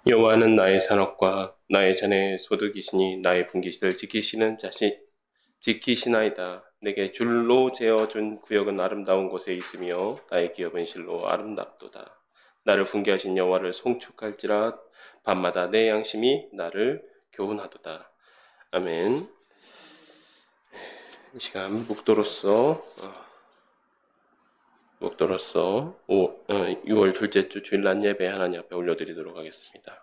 여호와는 나의 산업과 나의 전의 소득이시니 나의 분깃을 지키시나이다. 내게 줄로 재어준 구역은 아름다운 곳에 있으며 나의 기업은 실로 아름답도다. 나를 훈계하신 여호와를 송축할지라 밤마다 내 양심이 나를 교훈하도다. 아멘. 이 시간 묵도로서 6월 둘째 주 주일 낮 예배 하나님 앞에 올려드리도록 하겠습니다.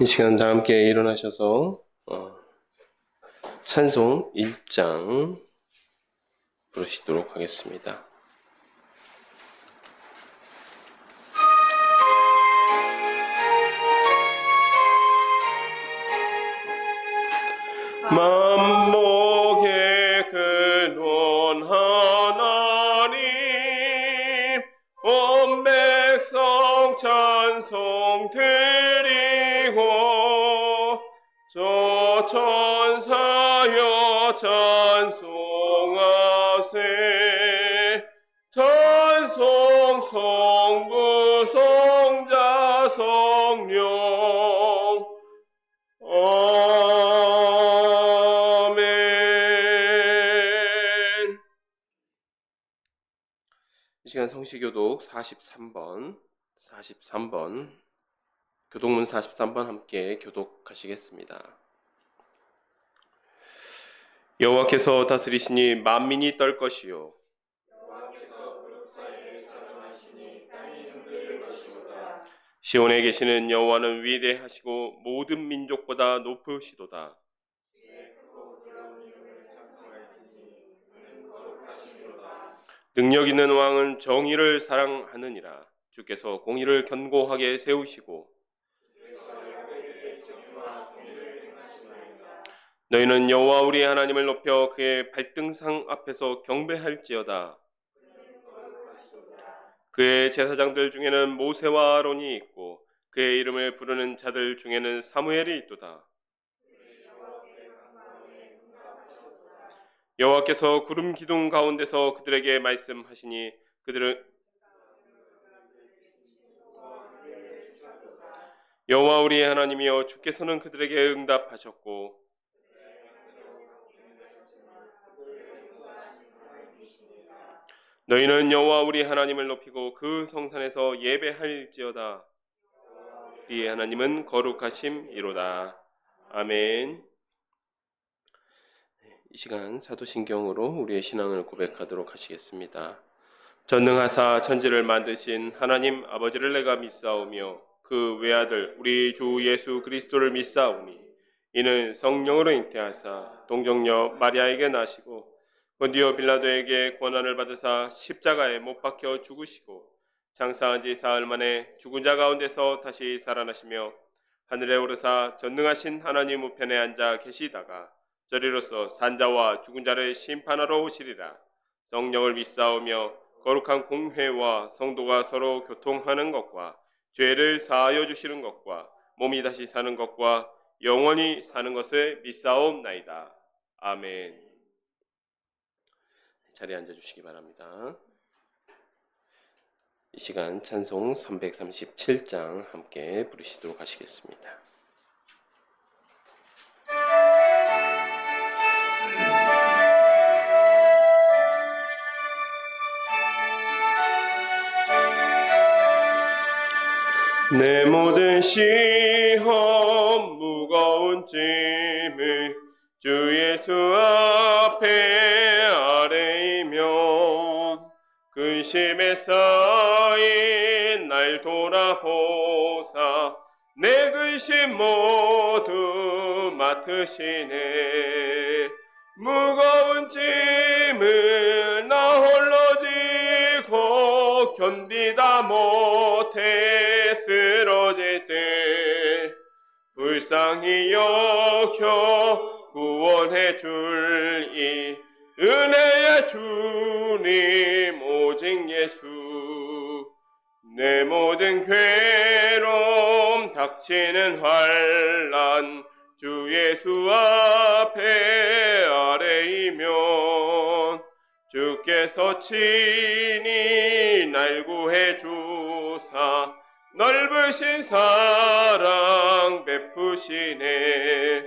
이 시간 다 함께 일어나셔서 찬송 1장 부르시도록 하겠습니다. 만복의 근원 하나님 온 백성 찬송 드리고 저 천사여 찬송하세 찬송 성부 성자 성령 아멘. 이 시간 성시교독 43번 교독문 43번 함께 교독하시겠습니다. 여호와께서 다스리시니 만민이 떨 것이요 시온에 계시는 여호와는 위대하시고 모든 민족보다 높으시도다. 능력 있는 왕은 정의를 사랑하느니라. 주께서 공의를 견고하게 세우시고 너희는 여호와 우리 하나님을 높여 그의 발등상 앞에서 경배할지어다. 그의 제사장들 중에는 모세와 아론이 있고 그의 이름을 부르는 자들 중에는 사무엘이 있도다. 여호와께서 구름 기둥 가운데서 그들에게 말씀하시니 그들은 여호와 우리 하나님이여 주께서는 그들에게 응답하셨고 너희는 여호와 우리 하나님을 높이고 그 성산에서 예배할지어다. 이 하나님은 거룩하심이로다. 아멘. 이 시간 사도신경으로 우리의 신앙을 고백하도록 하시겠습니다. 전능하사 천지를 만드신 하나님 아버지를 내가 믿사오며 그 외아들 우리 주 예수 그리스도를 믿사오니 이는 성령으로 잉태하사 동정녀 마리아에게 나시고 본디오 빌라도에게 고난을 받으사 십자가에 못 박혀 죽으시고 장사한 지 사흘 만에 죽은 자 가운데서 다시 살아나시며 하늘에 오르사 전능하신 하나님 우편에 앉아 계시다가 저리로서 산자와 죽은 자를 심판하러 오시리라. 성령을 믿사오며 거룩한 공회와 성도가 서로 교통하는 것과 죄를 사하여 주시는 것과 몸이 다시 사는 것과 영원히 사는 것을 믿사옵나이다. 아멘. 자리에 앉아주시기 바랍니다. 이 시간 찬송 337장 함께 부르시도록 하시겠습니다. 내 모든 시험 무거운 짐을 주 예수 앞에 아뢰이면 그 근심에 쌓인 날 돌아보사 내 근심 모두 맡으시네. 무거운 짐을 나 홀로 지고 견디다 못해 쓰러질 때 불쌍히 여겨 구원해 줄 이 은혜의 주님 오직 예수. 내 모든 괴로움 닥치는 환난 주 예수 앞에 아뢰이면 주께서 친히 날 구해 주사 넓으신 사랑 베푸시네.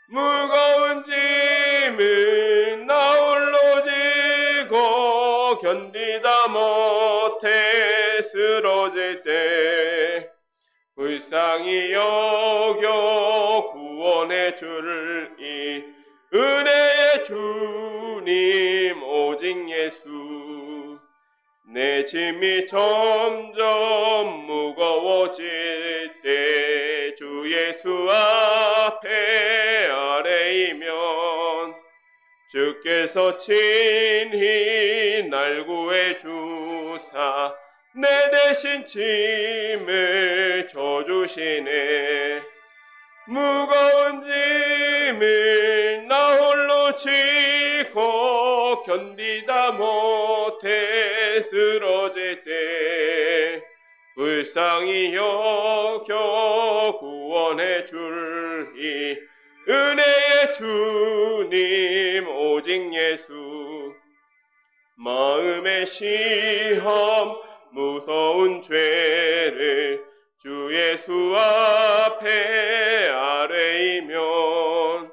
무거운 짐을 나 홀로 지고 견디다 못해 쓰러질 때 불쌍히 여겨 구원해 줄 이 은혜의 주님 오직 예수. 내 짐이 점점 무거워질 때 주 예수 앞에 아뢰이면 주께서 친히 날 구해 주사 내 대신 짐을 져주시네. 무거운 짐을 나 홀로 지고 견디다 못해 쓰러질 때 불쌍히 여겨 구원해 줄 이 은혜의 주님 오직 예수. 마음의 시험 무서운 죄를 주 예수 앞에 아뢰이면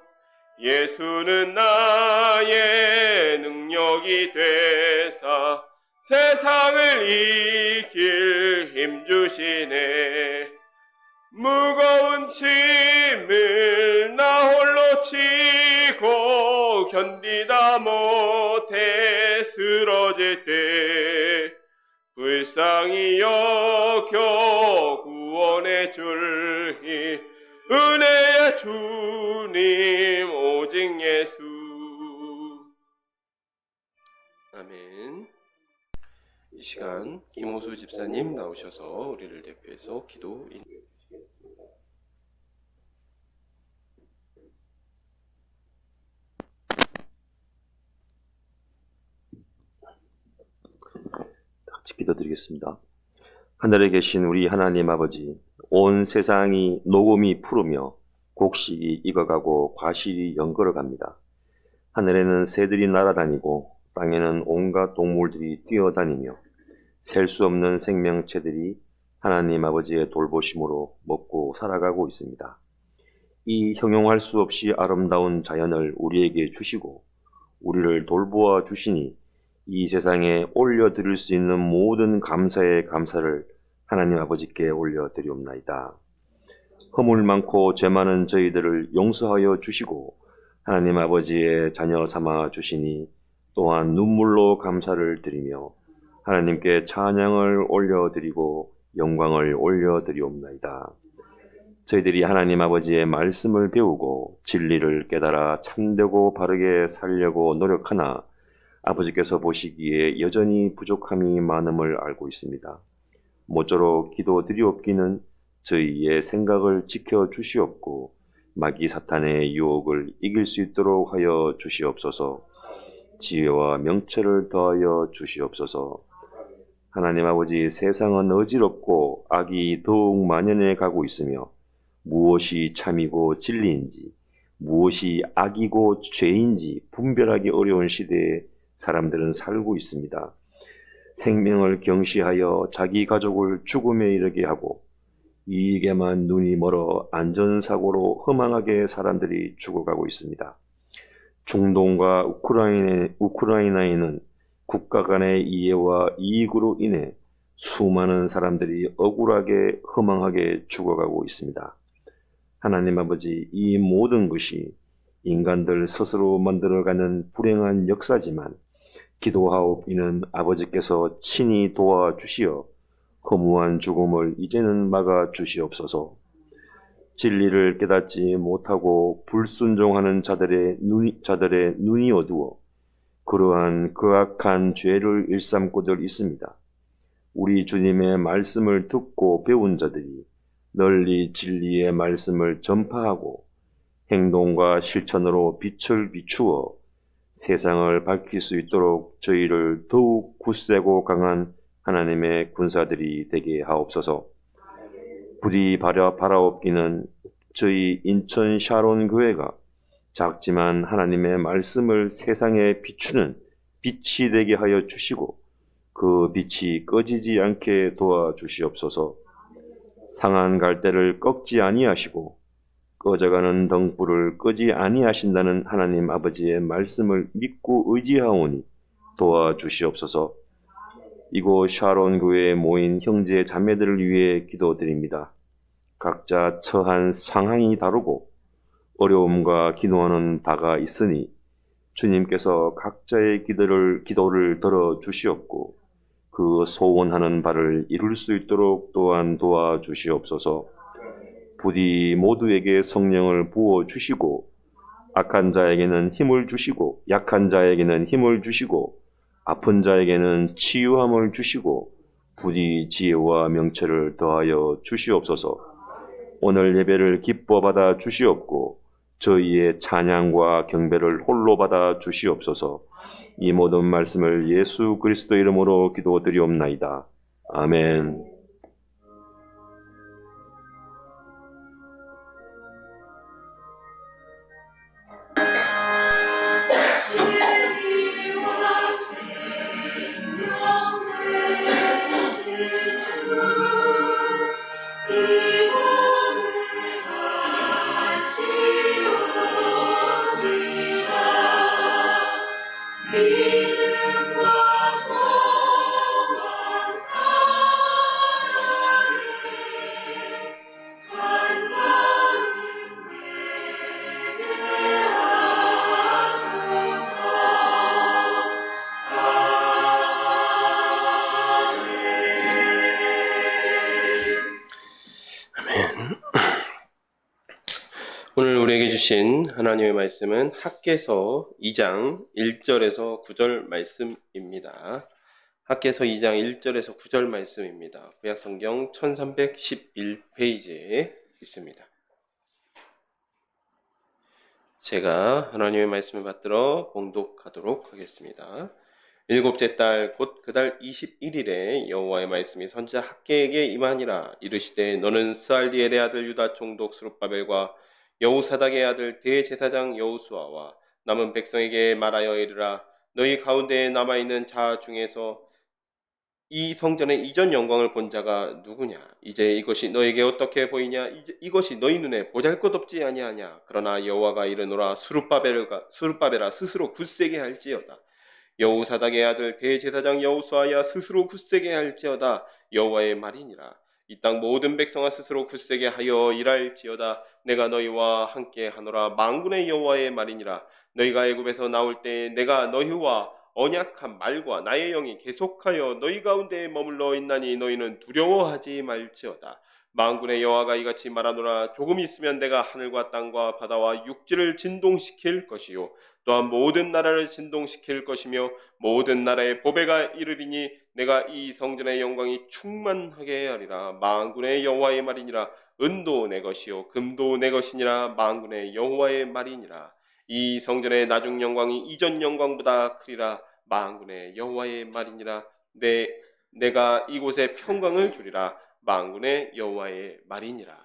예수는 나의 능력이 되사 세상을 이길 힘 주시네. 무거운 짐을 나 홀로 지고 견디다 못해 쓰러질 때 불쌍히 여겨 구원해 줄 이 은혜의 주님 오직 예수. 아멘. 이 시간 김호수 집사님 나오셔서 우리를 대표해서 기도 인도해 주시겠습니다. 같이 기도드리겠습니다. 하늘에 계신 우리 하나님 아버지, 온 세상이 녹음이 푸르며 곡식이 익어가고 과실이 연걸어갑니다. 하늘에는 새들이 날아다니고 땅에는 온갖 동물들이 뛰어다니며 셀 수 없는 생명체들이 하나님 아버지의 돌보심으로 먹고 살아가고 있습니다. 이 형용할 수 없이 아름다운 자연을 우리에게 주시고 우리를 돌보아 주시니 이 세상에 올려드릴 수 있는 모든 감사의 감사를 하나님 아버지께 올려드리옵나이다. 허물 많고 죄 많은 저희들을 용서하여 주시고 하나님 아버지의 자녀 삼아 주시니 또한 눈물로 감사를 드리며 하나님께 찬양을 올려드리고 영광을 올려드리옵나이다. 저희들이 하나님 아버지의 말씀을 배우고 진리를 깨달아 참되고 바르게 살려고 노력하나 아버지께서 보시기에 여전히 부족함이 많음을 알고 있습니다. 모쪼록 기도드리옵기는 저희의 생각을 지켜주시옵고 마귀 사탄의 유혹을 이길 수 있도록 하여 주시옵소서. 지혜와 명철을 더하여 주시옵소서. 하나님 아버지, 세상은 어지럽고 악이 더욱 만연해 가고 있으며 무엇이 참이고 진리인지 무엇이 악이고 죄인지 분별하기 어려운 시대에 사람들은 살고 있습니다. 생명을 경시하여 자기 가족을 죽음에 이르게 하고 이익에만 눈이 멀어 안전사고로 허망하게 사람들이 죽어가고 있습니다. 중동과 우크라이나에는 국가 간의 이해와 이익으로 인해 수많은 사람들이 억울하게 허망하게 죽어가고 있습니다. 하나님 아버지, 이 모든 것이 인간들 스스로 만들어가는 불행한 역사지만 기도하옵이는 아버지께서 친히 도와주시어 허무한 죽음을 이제는 막아 주시옵소서. 진리를 깨닫지 못하고 불순종하는 자들의 눈이 어두워 그러한 그악한 죄를 일삼고들 있습니다. 우리 주님의 말씀을 듣고 배운 자들이 널리 진리의 말씀을 전파하고 행동과 실천으로 빛을 비추어 세상을 밝힐 수 있도록 저희를 더욱 굳세고 강한 하나님의 군사들이 되게 하옵소서. 부디 바라옵기는 저희 인천 샤론 교회가 작지만 하나님의 말씀을 세상에 비추는 빛이 되게 하여 주시고 그 빛이 꺼지지 않게 도와주시옵소서. 상한 갈대를 꺾지 아니하시고 꺼져가는 등불을 끄지 아니하신다는 하나님 아버지의 말씀을 믿고 의지하오니 도와주시옵소서. 이곳 샤론 교회에 모인 형제 자매들을 위해 기도드립니다. 각자 처한 상황이 다르고 어려움과 기도하는 바가 있으니 주님께서 각자의 기도를 들어주시옵고 그 소원하는 바를 이룰 수 있도록 또한 도와주시옵소서. 부디 모두에게 성령을 부어주시고 악한 자에게는 힘을 주시고 약한 자에게는 힘을 주시고 아픈 자에게는 치유함을 주시고 부디 지혜와 명철을 더하여 주시옵소서. 오늘 예배를 기뻐 받아 주시옵고 저희의 찬양과 경배를 홀로 받아 주시옵소서. 이 모든 말씀을 예수 그리스도 이름으로 기도드리옵나이다. 아멘. 오늘 우리에게 주신 하나님의 말씀은 학개서 2장 1절에서 9절 말씀입니다. 학개서 2장 1절에서 9절 말씀입니다. 구약성경 1311페이지에 있습니다. 제가 하나님의 말씀을 받들어 봉독하도록 하겠습니다. 일곱째 달 곧 그 달 21일에 여호와의 말씀이 선지자 학개에게 임하니라. 이르시되 너는 스알디엘의 아들 유다 총독 스룹바벨과 여호사닥의 아들 대제사장 여호수아와 남은 백성에게 말하여 이르라. 너희 가운데에 남아있는 자 중에서 이 성전의 이전 영광을 본 자가 누구냐? 이제 이것이 너에게 어떻게 보이냐? 이것이 너희 눈에 보잘것없지 아니하냐? 그러나 여호와가 이르노라. 스룹바벨아 스스로 굳세게 할지어다. 여호사닥의 아들 대제사장 여호수아야 스스로 굳세게 할지어다. 여호와의 말이니라. 이 땅 모든 백성아 스스로 굳세게 하여 일할지어다. 내가 너희와 함께 하노라. 만군의 여호와의 말이니라. 너희가 애굽에서 나올 때 내가 너희와 언약한 말과 나의 영이 계속하여 너희 가운데에 머물러 있나니 너희는 두려워하지 말지어다. 만군의 여호와가 이같이 말하노라. 조금 있으면 내가 하늘과 땅과 바다와 육지를 진동시킬 것이요 또한 모든 나라를 진동시킬 것이며 모든 나라의 보배가 이르리니 내가 이 성전의 영광이 충만하게 하리라. 만군의 여호와의 말이니라. 은도 내 것이요 금도 내 것이니라. 만군의 여호와의 말이니라. 이 성전의 나중 영광이 이전 영광보다 크리라. 만군의 여호와의 말이니라. 내가 이곳에 평강을 주리라. 만군의 여호와의 말이니라.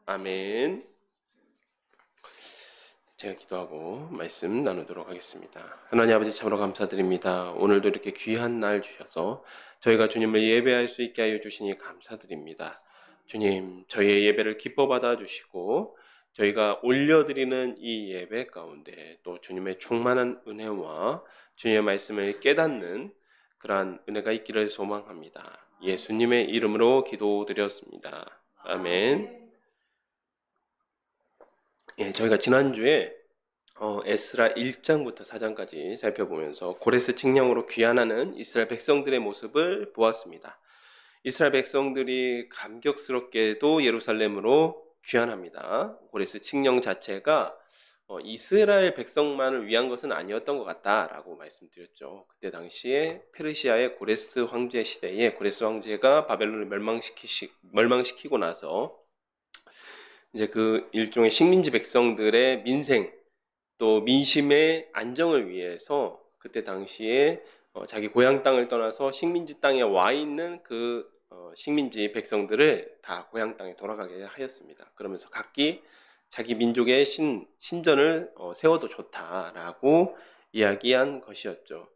아멘. 제가 기도하고 말씀 나누도록 하겠습니다. 하나님 아버지 참으로 감사드립니다. 오늘도 이렇게 귀한 날 주셔서 저희가 주님을 예배할 수 있게 하여 주시니 감사드립니다. 주님, 저희의 예배를 기뻐 받아 주시고 저희가 올려드리는 이 예배 가운데 또 주님의 충만한 은혜와 주님의 말씀을 깨닫는 그러한 은혜가 있기를 소망합니다. 예수님의 이름으로 기도드렸습니다. 아멘. 예, 저희가 지난주에 에스라 1장부터 4장까지 살펴보면서 고레스 칙령으로 귀환하는 이스라엘 백성들의 모습을 보았습니다. 이스라엘 백성들이 감격스럽게도 예루살렘으로 귀환합니다. 고레스 칙령 자체가 이스라엘 백성만을 위한 것은 아니었던 것 같다라고 말씀드렸죠. 그때 당시에 페르시아의 고레스 황제 시대에 고레스 황제가 바벨론을 멸망시키고 나서 이제 그 일종의 식민지 백성들의 민생 또 민심의 안정을 위해서 그때 당시에 자기 고향 땅을 떠나서 식민지 땅에 와 있는 그 식민지 백성들을 다 고향 땅에 돌아가게 하였습니다. 그러면서 각기 자기 민족의 신전을 세워도 좋다라고 이야기한 것이었죠.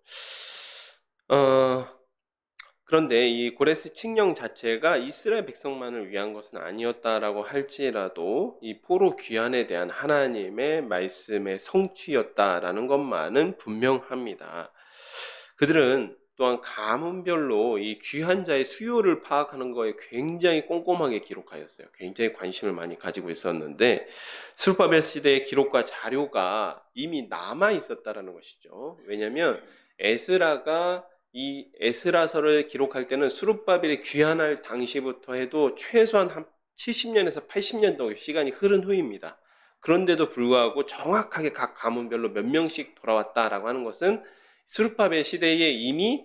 그런데 이 고레스 칙령 자체가 이스라엘 백성만을 위한 것은 아니었다라고 할지라도 이 포로 귀환에 대한 하나님의 말씀의 성취였다라는 것만은 분명합니다. 그들은 또한 가문별로 이 귀환자의 수요를 파악하는 거에 굉장히 꼼꼼하게 기록하였어요. 굉장히 관심을 많이 가지고 있었는데 스룹바벨 시대의 기록과 자료가 이미 남아 있었다라는 것이죠. 왜냐하면 에스라가 이 에스라서를 기록할 때는 스룹바벨이 귀환할 당시부터 해도 최소한 한 70년에서 80년 정도 시간이 흐른 후입니다. 그런데도 불구하고 정확하게 각 가문별로 몇 명씩 돌아왔다라고 하는 것은 스룹바벨 시대에 이미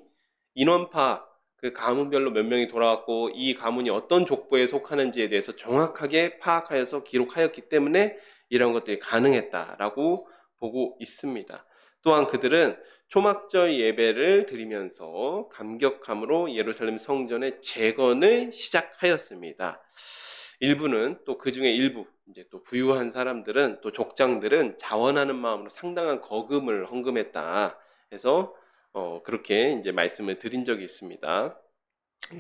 인원 파악, 그 가문별로 몇 명이 돌아왔고 이 가문이 어떤 족보에 속하는지에 대해서 정확하게 파악하여서 기록하였기 때문에 이런 것들이 가능했다라고 보고 있습니다. 또한 그들은 초막절 예배를 드리면서 감격함으로 예루살렘 성전의 재건을 시작하였습니다. 일부는 또 그 중에 일부 이제 또 부유한 사람들은 또 족장들은 자원하는 마음으로 상당한 거금을 헌금했다 해서 그렇게 이제 말씀을 드린 적이 있습니다.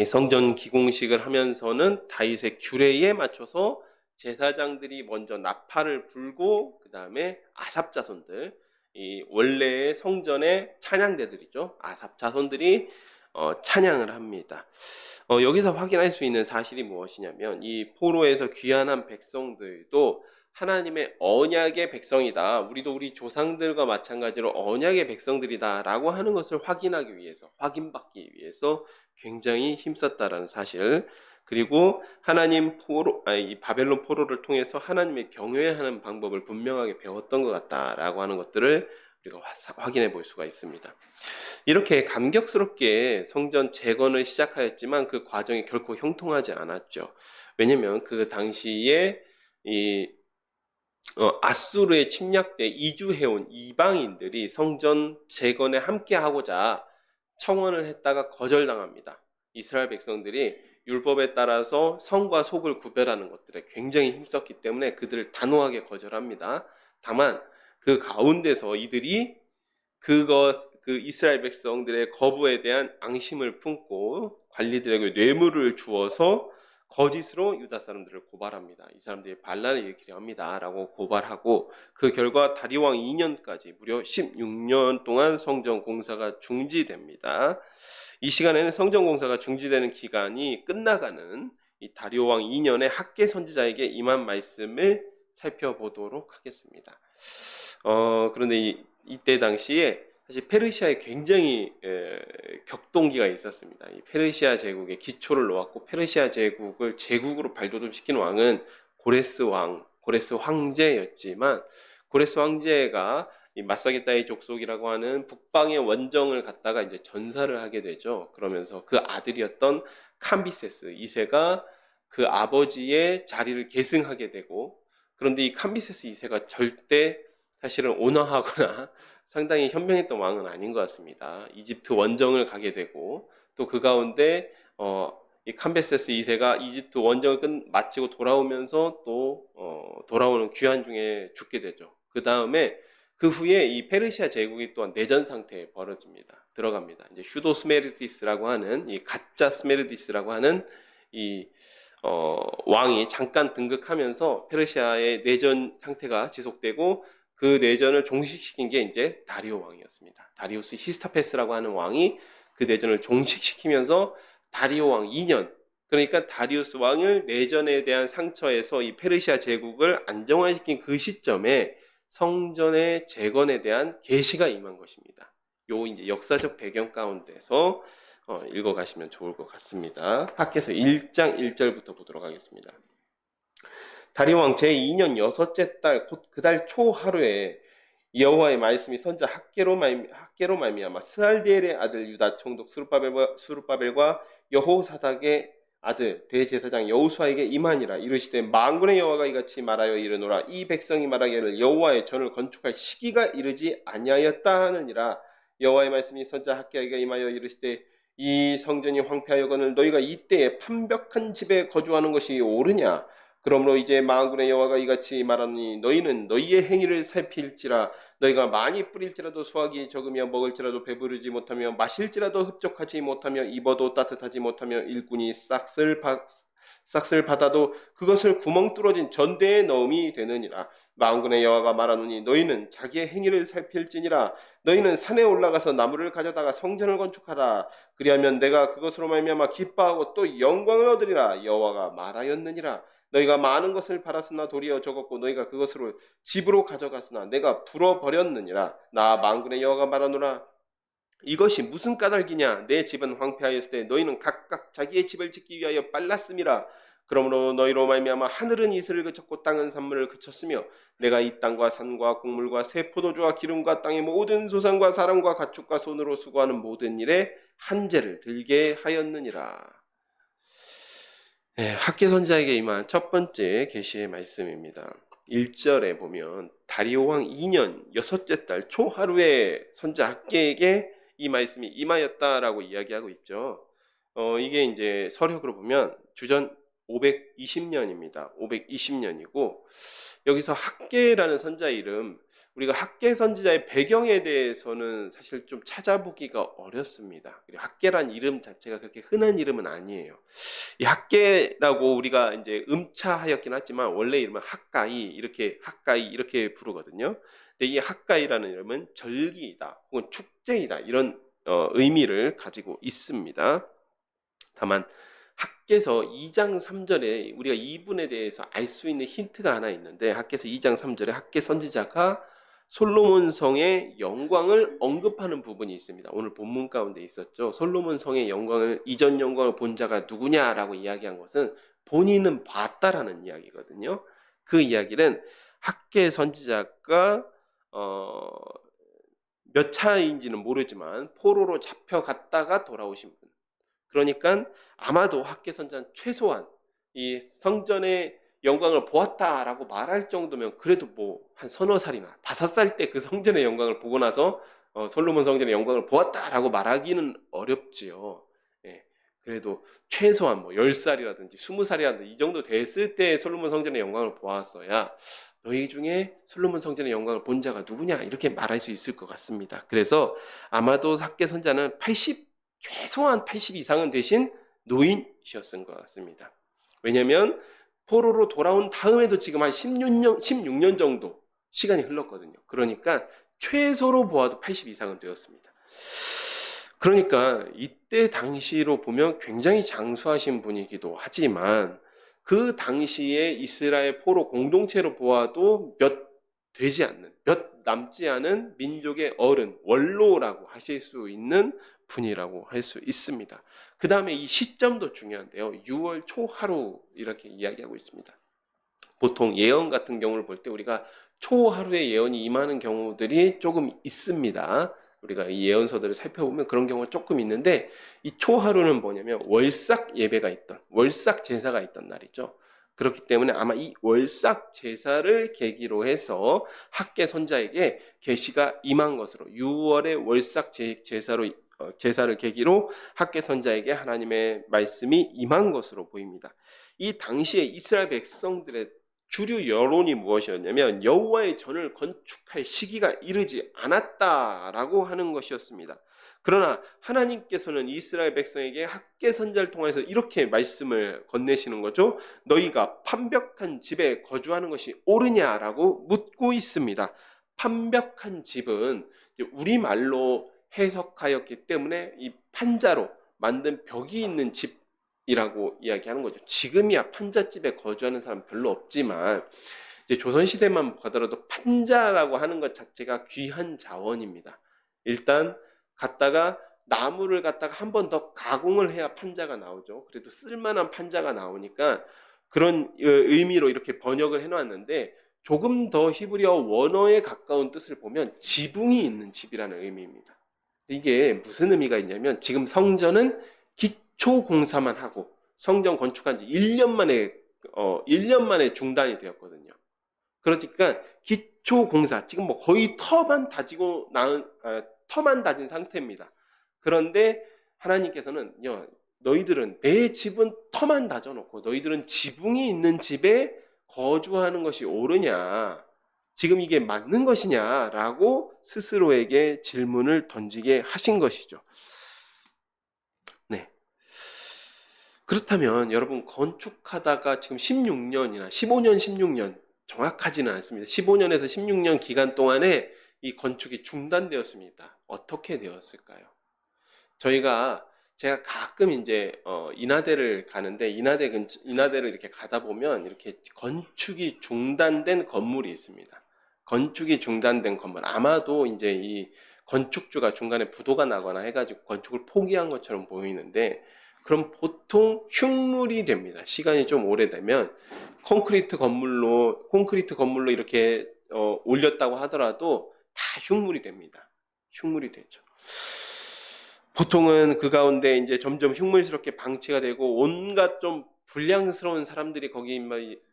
성전 기공식을 하면서는 다윗의 규례에 맞춰서 제사장들이 먼저 나팔을 불고 그 다음에 아삽 자손들 이 원래의 성전의 찬양대들이죠. 아삽 자손들이 찬양을 합니다. 여기서 확인할 수 있는 사실이 무엇이냐면 이 포로에서 귀환한 백성들도 하나님의 언약의 백성이다. 우리도 우리 조상들과 마찬가지로 언약의 백성들이다 라고 하는 것을 확인하기 위해서 확인받기 위해서 굉장히 힘썼다라는 사실, 그리고 하나님 이 바벨론 포로를 통해서 하나님의 경외하는 방법을 분명하게 배웠던 것 같다라고 하는 것들을 우리가 확인해 볼 수가 있습니다. 이렇게 감격스럽게 성전 재건을 시작하였지만 그 과정이 결코 형통하지 않았죠. 왜냐하면 그 당시에 이 아수르의 침략 때 이주해온 이방인들이 성전 재건에 함께하고자 청원을 했다가 거절당합니다. 이스라엘 백성들이 율법에 따라서 성과 속을 구별하는 것들에 굉장히 힘썼기 때문에 그들을 단호하게 거절합니다. 다만 그 가운데서 이들이 그 이스라엘 백성들의 거부에 대한 앙심을 품고 관리들에게 뇌물을 주어서 거짓으로 유다 사람들을 고발합니다. 이 사람들이 반란을 일으키려 합니다 라고 고발하고 그 결과 다리 왕 2년까지 무려 16년 동안 성전 공사가 중지됩니다. 이 시간에는 성전 공사가 중지되는 기간이 끝나가는 이 다리오 왕 2년에 학계 선지자에게 임한 말씀을 살펴보도록 하겠습니다. 그런데 이때 당시에 사실 페르시아에 굉장히 격동기가 있었습니다. 이 페르시아 제국의 기초를 놓았고 페르시아 제국을 제국으로 발돋움시킨 왕은 고레스 황제였지만 고레스 황제가 이 마사게다의 족속이라고 하는 북방의 원정을 갔다가 이제 전사를 하게 되죠. 그러면서 그 아들이었던 캄비세스 2세가 그 아버지의 자리를 계승하게 되고, 그런데 이 캄비세스 2세가 절대 사실은 온화하거나 상당히 현명했던 왕은 아닌 것 같습니다. 이집트 원정을 가게 되고 또 그 가운데 이 캄비세스 2세가 이집트 원정을 마치고 돌아오면서 또 돌아오는 귀환 중에 죽게 되죠. 그 다음에 그 후에 이 페르시아 제국이 또한 내전 상태에 들어갑니다. 이제 휴도 스메르디스라고 하는 이 가짜 스메르디스라고 하는 이 왕이 잠깐 등극하면서 페르시아의 내전 상태가 지속되고 그 내전을 종식시킨 게 이제 다리오 왕이었습니다. 다리우스 히스타페스라고 하는 왕이 그 내전을 종식시키면서 다리오 왕 2년, 그러니까 다리우스 왕을 내전에 대한 상처에서 이 페르시아 제국을 안정화시킨 그 시점에 성전의 재건에 대한 계시가 임한 것입니다. 요 이제 역사적 배경 가운데서 읽어가시면 좋을 것 같습니다. 학개서 1장 1절부터 보도록 하겠습니다. 다리오 왕 제2년 여섯째 달 곧 그 달 초 하루에 여호와의 말씀이 선자 학개로 말미암아 스알디엘의 아들 유다 총독 스룹바벨과 여호사닥의 아들 대제사장 여호수아에게 임하니라. 이르시되 만군의 여호와가 이같이 말하여 이르노라. 이 백성이 말하기를 여호와의 전을 건축할 시기가 이르지 아니하였다 하느니라. 여호와의 말씀이 선자 학개에게 임하여 이르시되 이 성전이 황폐하여거늘 너희가 이때에 판벽한 집에 거주하는 것이 옳으냐. 그러므로 이제 만군의 여호와가 이같이 말하니 너희는 너희의 행위를 살필지라. 너희가 많이 뿌릴지라도 수확이 적으며 먹을지라도 배부르지 못하며 마실지라도 흡족하지 못하며 입어도 따뜻하지 못하며 일꾼이 싹쓸 받아도 그것을 구멍 뚫어진 전대에 넣음이 되느니라. 만군의 여호와가 말하노니 너희는 자기의 행위를 살필지니라. 너희는 산에 올라가서 나무를 가져다가 성전을 건축하라. 그리하면 내가 그것으로 말미암아 기뻐하고 또 영광을 얻으리라. 여호와가 말하였느니라. 너희가 많은 것을 팔았으나 도리어 적었고 너희가 그것으로 집으로 가져갔으나 내가 불어버렸느니라. 나 만군의 여호와가 말하노라. 이것이 무슨 까닭이냐. 내 집은 황폐하였을 때 너희는 각각 자기의 집을 짓기 위하여 빨랐음이라. 그러므로 너희로 말미암아 하늘은 이슬을 그쳤고 땅은 산물을 그쳤으며 내가 이 땅과 산과 곡물과 새 포도주와 기름과 땅의 모든 소산과 사람과 가축과 손으로 수고하는 모든 일에 한재를 들게 하였느니라. 학개 선지자에게 임한 첫 번째 계시의 말씀입니다. 1절에 보면 다리오 왕 2년 여섯째 달 초하루에 선지자 학개에게 이 말씀이 임하였다라고 이야기하고 있죠. 이게 이제 서력으로 보면 주전 520년입니다. 520년이고 여기서 학개라는 선지자 이름, 우리가 학개 선지자의 배경에 대해서는 사실 좀 찾아보기가 어렵습니다. 그리고 학개란 이름 자체가 그렇게 흔한 이름은 아니에요. 이 학개라고 우리가 이제 음차하였긴 하지만 원래 이름은 학가이 이렇게 부르거든요. 근데 이 학가이라는 이름은 절기이다 혹은 축제이다 이런 의미를 가지고 있습니다. 다만 학개서 2장 3절에 우리가 이분에 대해서 알 수 있는 힌트가 하나 있는데 학개서 2장 3절에 학개 선지자가 솔로몬 성의 영광을 언급하는 부분이 있습니다. 오늘 본문 가운데 있었죠. 솔로몬 성의 영광을 이전 영광을 본 자가 누구냐라고 이야기한 것은 본인은 봤다라는 이야기거든요. 그 이야기는 학개 선지자가 몇 차인지는 모르지만 포로로 잡혀갔다가 돌아오신 분. 그러니까 아마도 학개 선지자는 최소한 이 성전의 영광을 보았다라고 말할 정도면 그래도 뭐 한 서너 살이나 5살 때 그 성전의 영광을 보고 나서 솔로몬 성전의 영광을 보았다라고 말하기는 어렵지요. 예, 그래도 최소한 뭐 10살이라든지 20살이라든지 이 정도 됐을 때 솔로몬 성전의 영광을 보았어야 너희 중에 솔로몬 성전의 영광을 본 자가 누구냐 이렇게 말할 수 있을 것 같습니다. 그래서 아마도 학개 선지자는 최소한 80 이상은 되신 노인이셨을 것 같습니다. 왜냐하면 포로로 돌아온 다음에도 지금 한 16년 정도 시간이 흘렀거든요. 그러니까 최소로 보아도 80 이상은 되었습니다. 그러니까 이때 당시로 보면 굉장히 장수하신 분이기도 하지만 그 당시에 이스라엘 포로 공동체로 보아도 몇 남지 않은 민족의 어른, 원로라고 하실 수 있는 분이라고 할 수 있습니다. 그 다음에 이 시점도 중요한데요. 6월 초하루 이렇게 이야기하고 있습니다. 보통 예언 같은 경우를 볼 때 우리가 초하루에 예언이 임하는 경우들이 조금 있습니다. 우리가 이 예언서들을 살펴보면 그런 경우가 조금 있는데 이 초하루는 뭐냐면 월삭 예배가 있던, 월삭 제사가 있던 날이죠. 그렇기 때문에 아마 이 월삭 제사를 계기로 해서 학개 선자에게 계시가 임한 것으로 6월의 월삭 제사를 계기로 학개 선자에게 하나님의 말씀이 임한 것으로 보입니다. 이 당시에 이스라엘 백성들의 주류 여론이 무엇이었냐면 여호와의 전을 건축할 시기가 이르지 않았다라고 하는 것이었습니다. 그러나 하나님께서는 이스라엘 백성에게 학개 선지자를 통해서 이렇게 말씀을 건네시는 거죠. 너희가 판벽한 집에 거주하는 것이 옳으냐라고 묻고 있습니다. 판벽한 집은 우리말로 해석하였기 때문에 이 판자로 만든 벽이 있는 집이라고 이야기하는 거죠. 지금이야 판잣집에 거주하는 사람 별로 없지만 이제 조선시대만 보더라도 판자라고 하는 것 자체가 귀한 자원입니다. 일단 갖다가 나무를 갖다가 한 번 더 가공을 해야 판자가 나오죠. 그래도 쓸만한 판자가 나오니까 그런 의미로 이렇게 번역을 해놨는데, 조금 더 히브리어 원어에 가까운 뜻을 보면 지붕이 있는 집이라는 의미입니다. 이게 무슨 의미가 있냐면, 지금 성전은 기초 공사만 하고 성전 건축한 지 1년 만에 1년 만에 중단이 되었거든요. 그러니까 기초 공사, 지금 뭐 거의 터만 다진 상태입니다. 그런데 하나님께서는 너희들은 내 집은 터만 다져놓고 너희들은 지붕이 있는 집에 거주하는 것이 옳으냐? 지금 이게 맞는 것이냐라고 스스로에게 질문을 던지게 하신 것이죠. 네. 그렇다면 여러분, 건축하다가 지금 16년이나 15년, 16년, 정확하지는 않습니다. 15년에서 16년 기간 동안에 이 건축이 중단되었습니다. 어떻게 되었을까요? 제가 가끔 이제 인하대를 가는데, 인하대를 이렇게 가다 보면 이렇게 건축이 중단된 건물이 있습니다. 건축이 중단된 건물, 아마도 이제 이 건축주가 중간에 부도가 나거나 해가지고 건축을 포기한 것처럼 보이는데, 그럼 보통 흉물이 됩니다. 시간이 좀 오래되면 콘크리트 건물로 이렇게 올렸다고 하더라도 다 흉물이 됩니다. 흉물이 되죠. 보통은 그 가운데 이제 점점 흉물스럽게 방치가 되고, 온갖 좀 불량스러운 사람들이 거기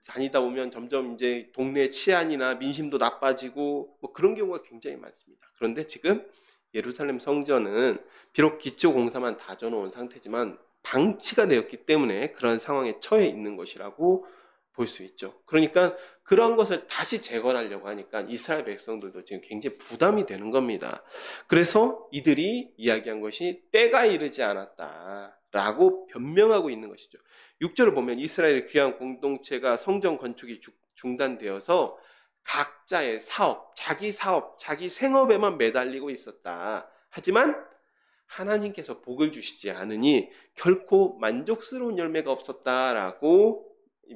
다니다 보면 점점 이제 동네 치안이나 민심도 나빠지고 뭐 그런 경우가 굉장히 많습니다. 그런데 지금 예루살렘 성전은 비록 기초 공사만 다져놓은 상태지만 방치가 되었기 때문에 그런 상황에 처해 있는 것이라고 볼 수 있죠. 그러니까 그런 것을 다시 재건하려고 하니까 이스라엘 백성들도 지금 굉장히 부담이 되는 겁니다. 그래서 이들이 이야기한 것이 때가 이르지 않았다라고 변명하고 있는 것이죠. 6절을 보면 이스라엘의 귀한 공동체가 성전 건축이 중단되어서 각자의 사업, 자기 생업에만 매달리고 있었다. 하지만 하나님께서 복을 주시지 않으니 결코 만족스러운 열매가 없었다라고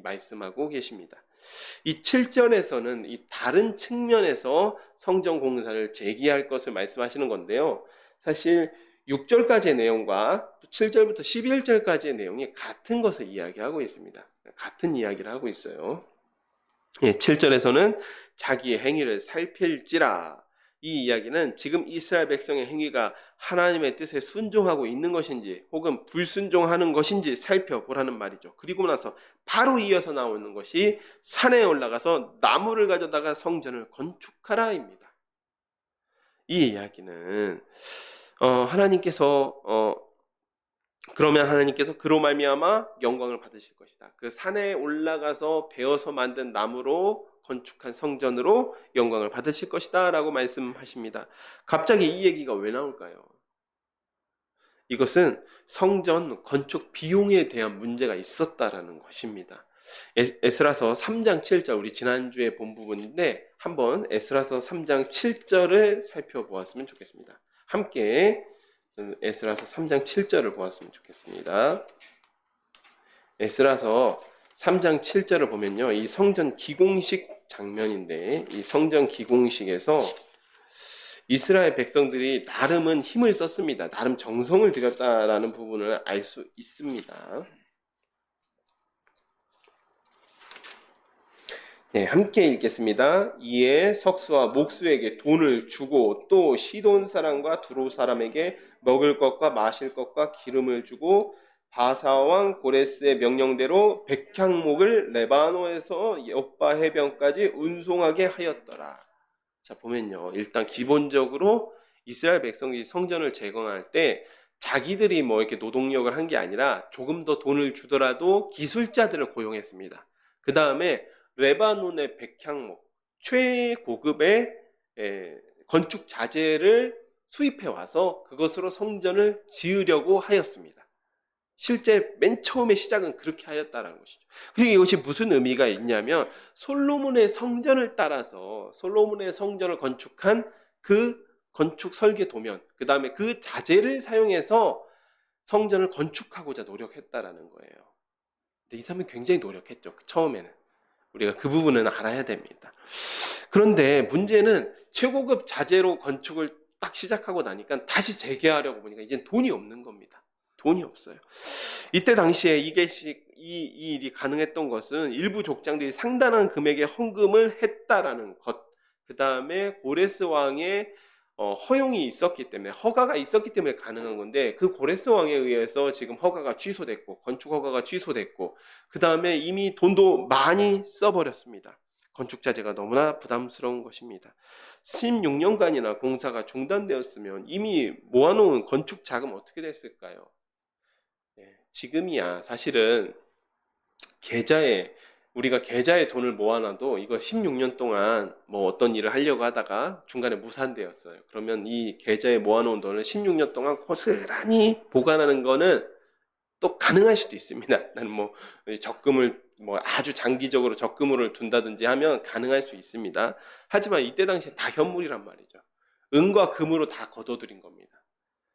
말씀하고 계십니다. 이 7절에서는 이 다른 측면에서 성전 공사를 재개할 것을 말씀하시는 건데요. 사실 6절까지의 내용과 7절부터 11절까지의 내용이 같은 것을 이야기하고 있습니다. 같은 이야기를 하고 있어요. 7절에서는 자기의 행위를 살필지라. 이 이야기는 지금 이스라엘 백성의 행위가 하나님의 뜻에 순종하고 있는 것인지 혹은 불순종하는 것인지 살펴보라는 말이죠. 그리고 나서 바로 이어서 나오는 것이 산에 올라가서 나무를 가져다가 성전을 건축하라입니다. 이 이야기는 그러면 하나님께서 그로 말미암아 영광을 받으실 것이다. 그 산에 올라가서 베어서 만든 나무로 건축한 성전으로 영광을 받으실 것이다 라고 말씀하십니다. 갑자기 이 얘기가 왜 나올까요? 이것은 성전 건축 비용에 대한 문제가 있었다라는 것입니다. 에스라서 3장 7절, 우리 지난주에 본 부분인데 한번 에스라서 3장 7절을 살펴보았으면 좋겠습니다. 함께 에스라서 3장 7절을 보았으면 좋겠습니다. 에스라서 3장 7절을 보면요, 이 성전 기공식 장면인데, 이 성전 기공식에서 이스라엘 백성들이 나름은 힘을 썼습니다. 나름 정성을 들였다라는 부분을 알 수 있습니다. 네, 함께 읽겠습니다. 이에 석수와 목수에게 돈을 주고 또 시돈 사람과 두로 사람에게 먹을 것과 마실 것과 기름을 주고 바사왕 고레스의 명령대로 백향목을 레바논에서 여빠 해변까지 운송하게 하였더라. 자, 보면요, 일단 기본적으로 이스라엘 백성이 성전을 재건할 때 자기들이 뭐 이렇게 노동력을 한 게 아니라 조금 더 돈을 주더라도 기술자들을 고용했습니다. 그 다음에 레바논의 백향목, 최고급의 건축 자재를 수입해 와서 그것으로 성전을 지으려고 하였습니다. 실제 맨 처음에 시작은 그렇게 하였다는 것이죠. 그리고 이것이 무슨 의미가 있냐면, 솔로몬의 성전을 따라서 솔로몬의 성전을 건축한 그 건축 설계 도면, 그 다음에 그 자재를 사용해서 성전을 건축하고자 노력했다라는 거예요. 근데 이 사람이 굉장히 노력했죠. 처음에는. 우리가 그 부분은 알아야 됩니다. 그런데 문제는 최고급 자재로 건축을 딱 시작하고 나니까 다시 재개하려고 보니까 이제 돈이 없는 겁니다. 돈이 없어요. 이때 당시에 이 일이 가능했던 것은 일부 족장들이 상당한 금액의 헌금을 했다라는 것, 그 다음에 고레스 왕의 허용이 있었기 때문에, 허가가 있었기 때문에 가능한 건데, 그 고레스 왕에 의해서 지금 허가가 취소됐고, 건축 허가가 취소됐고, 그 다음에 이미 돈도 많이 써버렸습니다. 건축 자재가 너무나 부담스러운 것입니다. 16년간이나 공사가 중단되었으면 이미 모아놓은 건축 자금 어떻게 됐을까요? 지금이야 사실은 우리가 계좌에 돈을 모아놔도 이거 16년 동안 뭐 어떤 일을 하려고 하다가 중간에 무산되었어요. 그러면 이 계좌에 모아놓은 돈을 16년 동안 고스란히 보관하는 거는 또 가능할 수도 있습니다. 나는 뭐 적금을 뭐 아주 장기적으로 적금을 둔다든지 하면 가능할 수 있습니다. 하지만 이때 당시에 다 현물이란 말이죠. 은과 금으로 다 거둬들인 겁니다.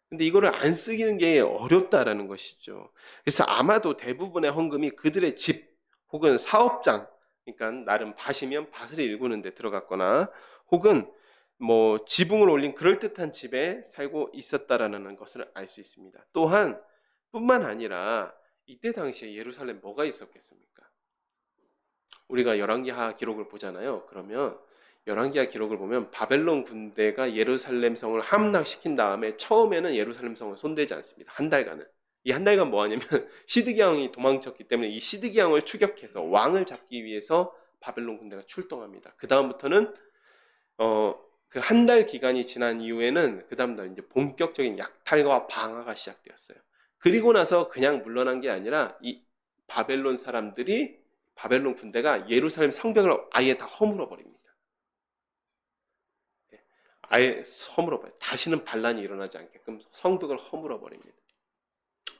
근데 이거를 안 쓰기는 게 어렵다라는 것이죠. 그래서 아마도 대부분의 헌금이 그들의 집 혹은 사업장, 그러니까 나름 밭이면 밭을 일구는 데 들어갔거나 혹은 뭐 지붕을 올린 그럴듯한 집에 살고 있었다라는 것을 알 수 있습니다. 또한 뿐만 아니라 이때 당시에 예루살렘 뭐가 있었겠습니까? 우리가 열왕기하 기록을 보잖아요. 그러면 열왕기하 기록을 보면 바벨론 군대가 예루살렘 성을 함락시킨 다음에 처음에는 예루살렘 성을 손대지 않습니다. 한 달간은. 이 한 달간 뭐 하냐면 시드기야 왕이 도망쳤기 때문에 이 시드기야 왕을 추격해서 왕을 잡기 위해서 바벨론 군대가 출동합니다. 그 다음부터는 그 한 달 기간이 지난 이후에는 그 다음부터 이제 본격적인 약탈과 방화가 시작되었어요. 그리고 나서 그냥 물러난 게 아니라 이 바벨론 군대가 예루살렘 성벽을 아예 다 허물어 버립니다. 아예 허물어 버려요. 다시는 반란이 일어나지 않게끔 성벽을 허물어 버립니다.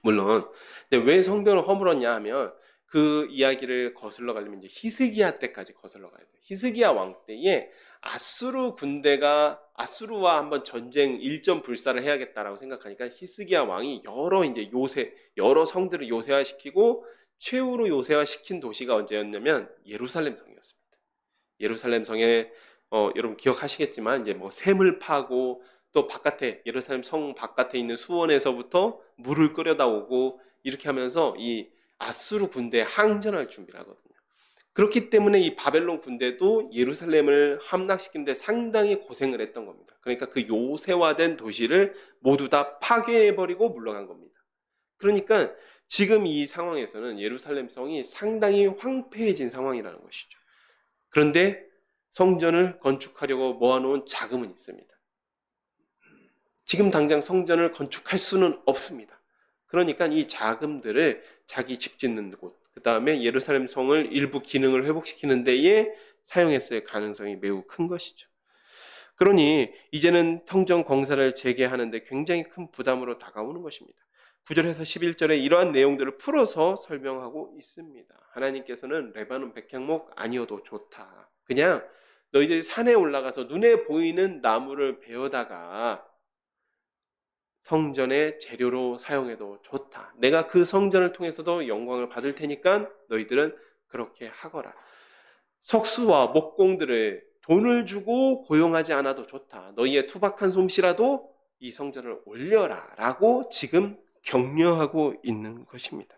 물론 근데 왜 성벽을 허물었냐 하면 그 이야기를 거슬러 가려면 이제 히스기야 때까지 거슬러 가야 돼요. 히스기야 왕 때에 아수르와 한번 전쟁 일전 불사를 해야겠다라고 생각하니까 히스기야 왕이 여러 성들을 요새화시키고 최후로 요새화시킨 도시가 언제였냐면 예루살렘 성이었습니다. 예루살렘 성에 여러분 기억하시겠지만 이제 뭐 샘을 파고 또 예루살렘 성 바깥에 있는 수원에서부터 물을 끓여다 오고 이렇게 하면서 이 아수르 군대에 항전할 준비를 하거든요. 그렇기 때문에 이 바벨론 군대도 예루살렘을 함락시키는데 상당히 고생을 했던 겁니다. 그러니까 그 요새화된 도시를 모두 다 파괴해버리고 물러간 겁니다. 그러니까 지금 이 상황에서는 예루살렘 성이 상당히 황폐해진 상황이라는 것이죠. 그런데 성전을 건축하려고 모아놓은 자금은 있습니다. 지금 당장 성전을 건축할 수는 없습니다. 그러니까 이 자금들을 자기 집 짓는 곳, 그 다음에 예루살렘 성을 일부 기능을 회복시키는 데에 사용했을 가능성이 매우 큰 것이죠. 그러니 이제는 성전 공사를 재개하는데 굉장히 큰 부담으로 다가오는 것입니다. 9절에서 11절에 이러한 내용들을 풀어서 설명하고 있습니다. 하나님께서는 레바논 백향목 아니어도 좋다. 그냥 너희들이 산에 올라가서 눈에 보이는 나무를 베어다가 성전의 재료로 사용해도 좋다. 내가 그 성전을 통해서도 영광을 받을 테니까 너희들은 그렇게 하거라. 석수와 목공들을 돈을 주고 고용하지 않아도 좋다. 너희의 투박한 솜씨라도 이 성전을 올려라 라고 지금 격려하고 있는 것입니다.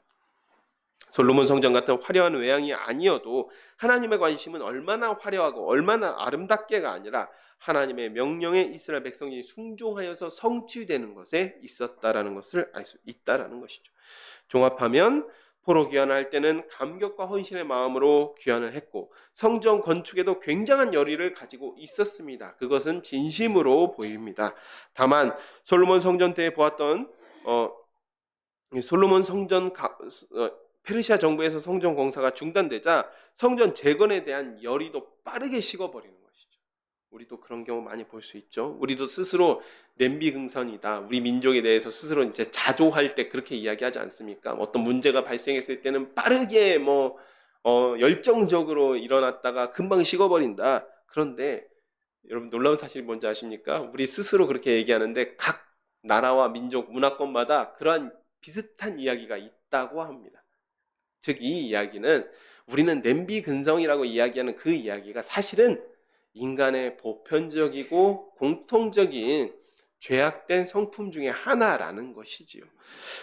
솔로몬 성전 같은 화려한 외양이 아니어도 하나님의 관심은 얼마나 화려하고 얼마나 아름답게가 아니라 하나님의 명령에 이스라엘 백성이 순종하여서 성취되는 것에 있었다라는 것을 알 수 있다라는 것이죠. 종합하면 포로 귀환할 때는 감격과 헌신의 마음으로 귀환을 했고 성전 건축에도 굉장한 열의를 가지고 있었습니다. 그것은 진심으로 보입니다. 다만 솔로몬 성전 때에 보았던 솔로몬 페르시아 정부에서 성전 공사가 중단되자 성전 재건에 대한 열의도 빠르게 식어버리는 것이죠. 우리도 그런 경우 많이 볼 수 있죠. 우리도 스스로 냄비긍선이다. 우리 민족에 대해서 스스로 이제 자조할 때 그렇게 이야기하지 않습니까? 어떤 문제가 발생했을 때는 빠르게 열정적으로 일어났다가 금방 식어버린다. 그런데 여러분 놀라운 사실이 뭔지 아십니까? 우리 스스로 그렇게 얘기하는데 각 나라와 민족 문화권마다 그러한 비슷한 이야기가 있다고 합니다. 즉 이 이야기는 우리는 냄비 근성이라고 이야기하는 그 이야기가 사실은 인간의 보편적이고 공통적인 죄악된 성품 중에 하나라는 것이지요.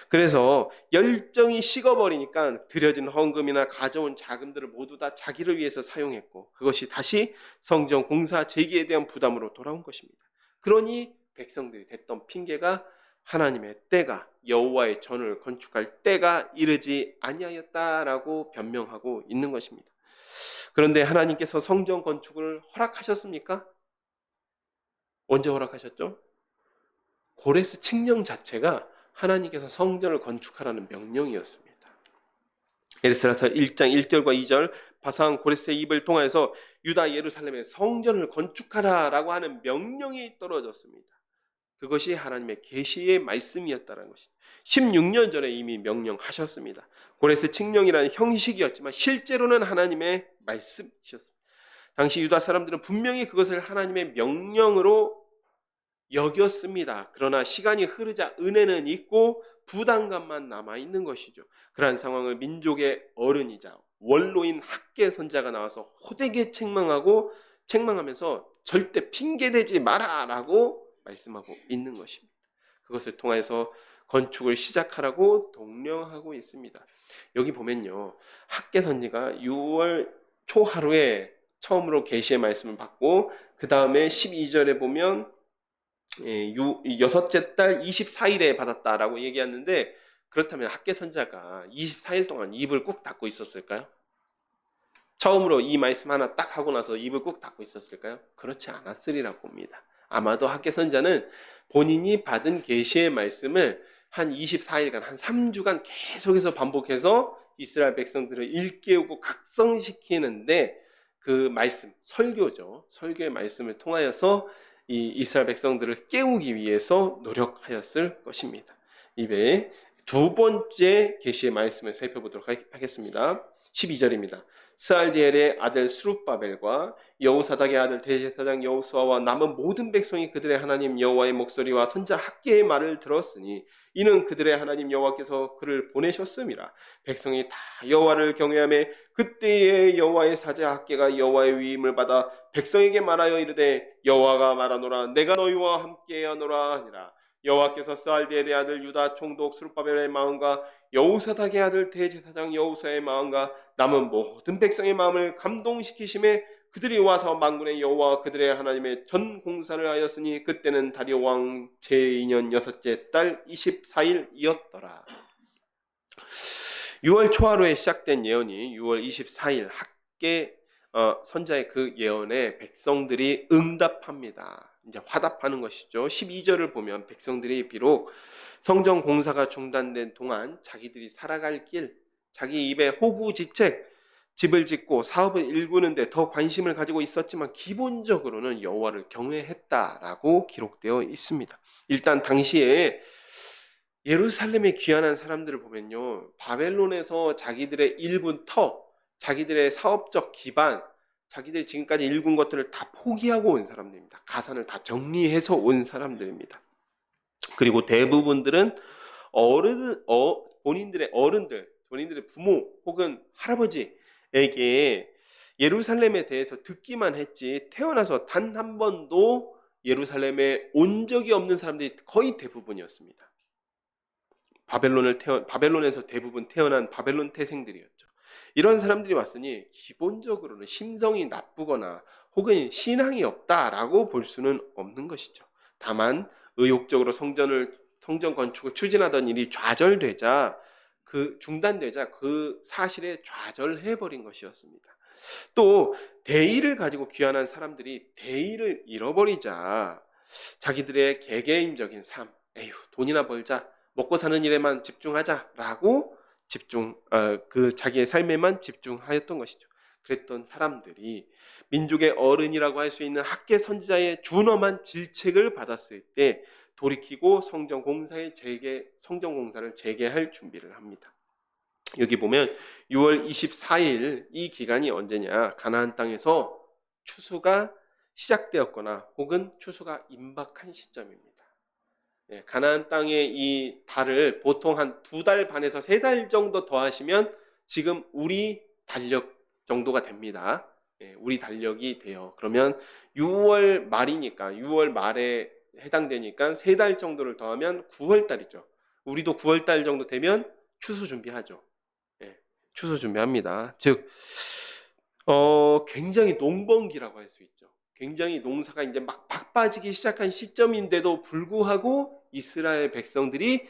그래서 열정이 식어버리니까 드려진 헌금이나 가져온 자금들을 모두 다 자기를 위해서 사용했고 그것이 다시 성전 공사 재개에 대한 부담으로 돌아온 것입니다. 그러니 백성들이 댔던 핑계가 하나님의 때가 여호와의 전을 건축할 때가 이르지 아니하였다라고 변명하고 있는 것입니다. 그런데 하나님께서 성전 건축을 허락하셨습니까? 언제 허락하셨죠? 고레스 칙령 자체가 하나님께서 성전을 건축하라는 명령이었습니다. 에스라서 1장 1절과 2절 바산 고레스의 입을 통하여서 유다 예루살렘에 성전을 건축하라라고 하는 명령이 떨어졌습니다. 그것이 하나님의 계시의 말씀이었다는 것입니다. 16년 전에 이미 명령하셨습니다. 고레스 칙령이라는 형식이었지만 실제로는 하나님의 말씀이셨습니다. 당시 유다 사람들은 분명히 그것을 하나님의 명령으로 여겼습니다. 그러나 시간이 흐르자 은혜는 있고 부담감만 남아있는 것이죠. 그러한 상황을 민족의 어른이자 원로인 학계 선자가 나와서 호되게 책망하면서 절대 핑계대지 마라라고 말씀하고 있는 것입니다. 그것을 통해서 건축을 시작하라고 독려하고 있습니다. 여기 보면요, 학계 선지가 6월 초하루에 처음으로 계시의 말씀을 받고 그 다음에 12절에 보면 여섯째 달 24일에 받았다라고 얘기했는데, 그렇다면 학계 선자가 24일 동안 입을 꾹 닫고 있었을까요? 처음으로 이 말씀 하나 딱 하고 나서 입을 꾹 닫고 있었을까요? 그렇지 않았으리라고 봅니다. 아마도 학계 선자는 본인이 받은 계시의 말씀을 한 24일간, 한 3주간 계속해서 반복해서 이스라엘 백성들을 일깨우고 각성시키는데 그 말씀, 설교죠. 설교의 말씀을 통하여서 이 이스라엘 백성들을 깨우기 위해서 노력하였을 것입니다. 이외에 두 번째 계시의 말씀을 살펴보도록 하겠습니다. 12절입니다. 스알디엘의 아들 스룹바벨과 여호사닥의 아들 대제사장 여호수아와 남은 모든 백성이 그들의 하나님 여호와의 목소리와 선자 학계의 말을 들었으니 이는 그들의 하나님 여호와께서 그를 보내셨음이라. 백성이 다 여호와를 경외하며 그때의 여호와의 사자 학계가 여호와의 위임을 받아 백성에게 말하여 이르되 여호와가 말하노라 내가 너희와 함께하노라 하니라. 여호와께서 스알디엘의 아들 유다 총독 스룹바벨의 마음과 여호사닥의 아들 대제사장 여호수아의 마음과 남은 모든 백성의 마음을 감동시키심에 그들이 와서 만군의 여호와 그들의 하나님의 전 공사를 하였으니 그때는 다리오 왕 제2년 여섯째 달 24일이었더라. 6월 초하루에 시작된 예언이 6월 24일 학계 선자의 그 예언에 백성들이 응답합니다. 이제 화답하는 것이죠. 12절을 보면 백성들이 비록 성전 공사가 중단된 동안 자기들이 살아갈 길, 자기 입에 호구지책, 집을 짓고 사업을 일구는데 더 관심을 가지고 있었지만 기본적으로는 여호와를 경외했다라고 기록되어 있습니다. 일단 당시에 예루살렘에 귀환한 사람들을 보면요, 바벨론에서 자기들의 일군 터, 자기들의 사업적 기반, 자기들이 지금까지 일군 것들을 다 포기하고 온 사람들입니다. 가산을 다 정리해서 온 사람들입니다. 그리고 대부분들은 본인들의 어른들, 본인들의 부모 혹은 할아버지에게 예루살렘에 대해서 듣기만 했지 태어나서 단 한 번도 예루살렘에 온 적이 없는 사람들이 거의 대부분이었습니다. 바벨론에서 대부분 태어난 바벨론 태생들이었죠. 이런 사람들이 왔으니 기본적으로는 심성이 나쁘거나 혹은 신앙이 없다라고 볼 수는 없는 것이죠. 다만 의욕적으로 성전 건축을 추진하던 일이 중단되자 그 사실에 좌절해버린 것이었습니다. 또 대의를 가지고 귀환한 사람들이 대의를 잃어버리자 자기들의 개개인적인 삶, 에휴 돈이나 벌자, 먹고 사는 일에만 집중하자라고 그 자기의 삶에만 집중하였던 것이죠. 그랬던 사람들이 민족의 어른이라고 할 수 있는 학계 선지자의 준엄한 질책을 받았을 때 돌이키고 성전 공사를 재개할 준비를 합니다. 여기 보면 6월 24일 이 기간이 언제냐? 가나안 땅에서 추수가 시작되었거나 혹은 추수가 임박한 시점입니다. 가나안 땅의 이 달을 보통 한 2달 반에서 3달 정도 더 하시면 지금 우리 달력 정도가 됩니다. 예, 우리 달력이 돼요. 그러면 6월 말이니까 6월 말에 해당되니까 3달 정도를 더하면 9월 달이죠. 우리도 9월 달 정도 되면 추수 준비하죠. 예, 추수 준비합니다. 즉 굉장히 농번기라고 할 수 있죠. 굉장히 농사가 이제 막 바빠지기 시작한 시점인데도 불구하고 이스라엘 백성들이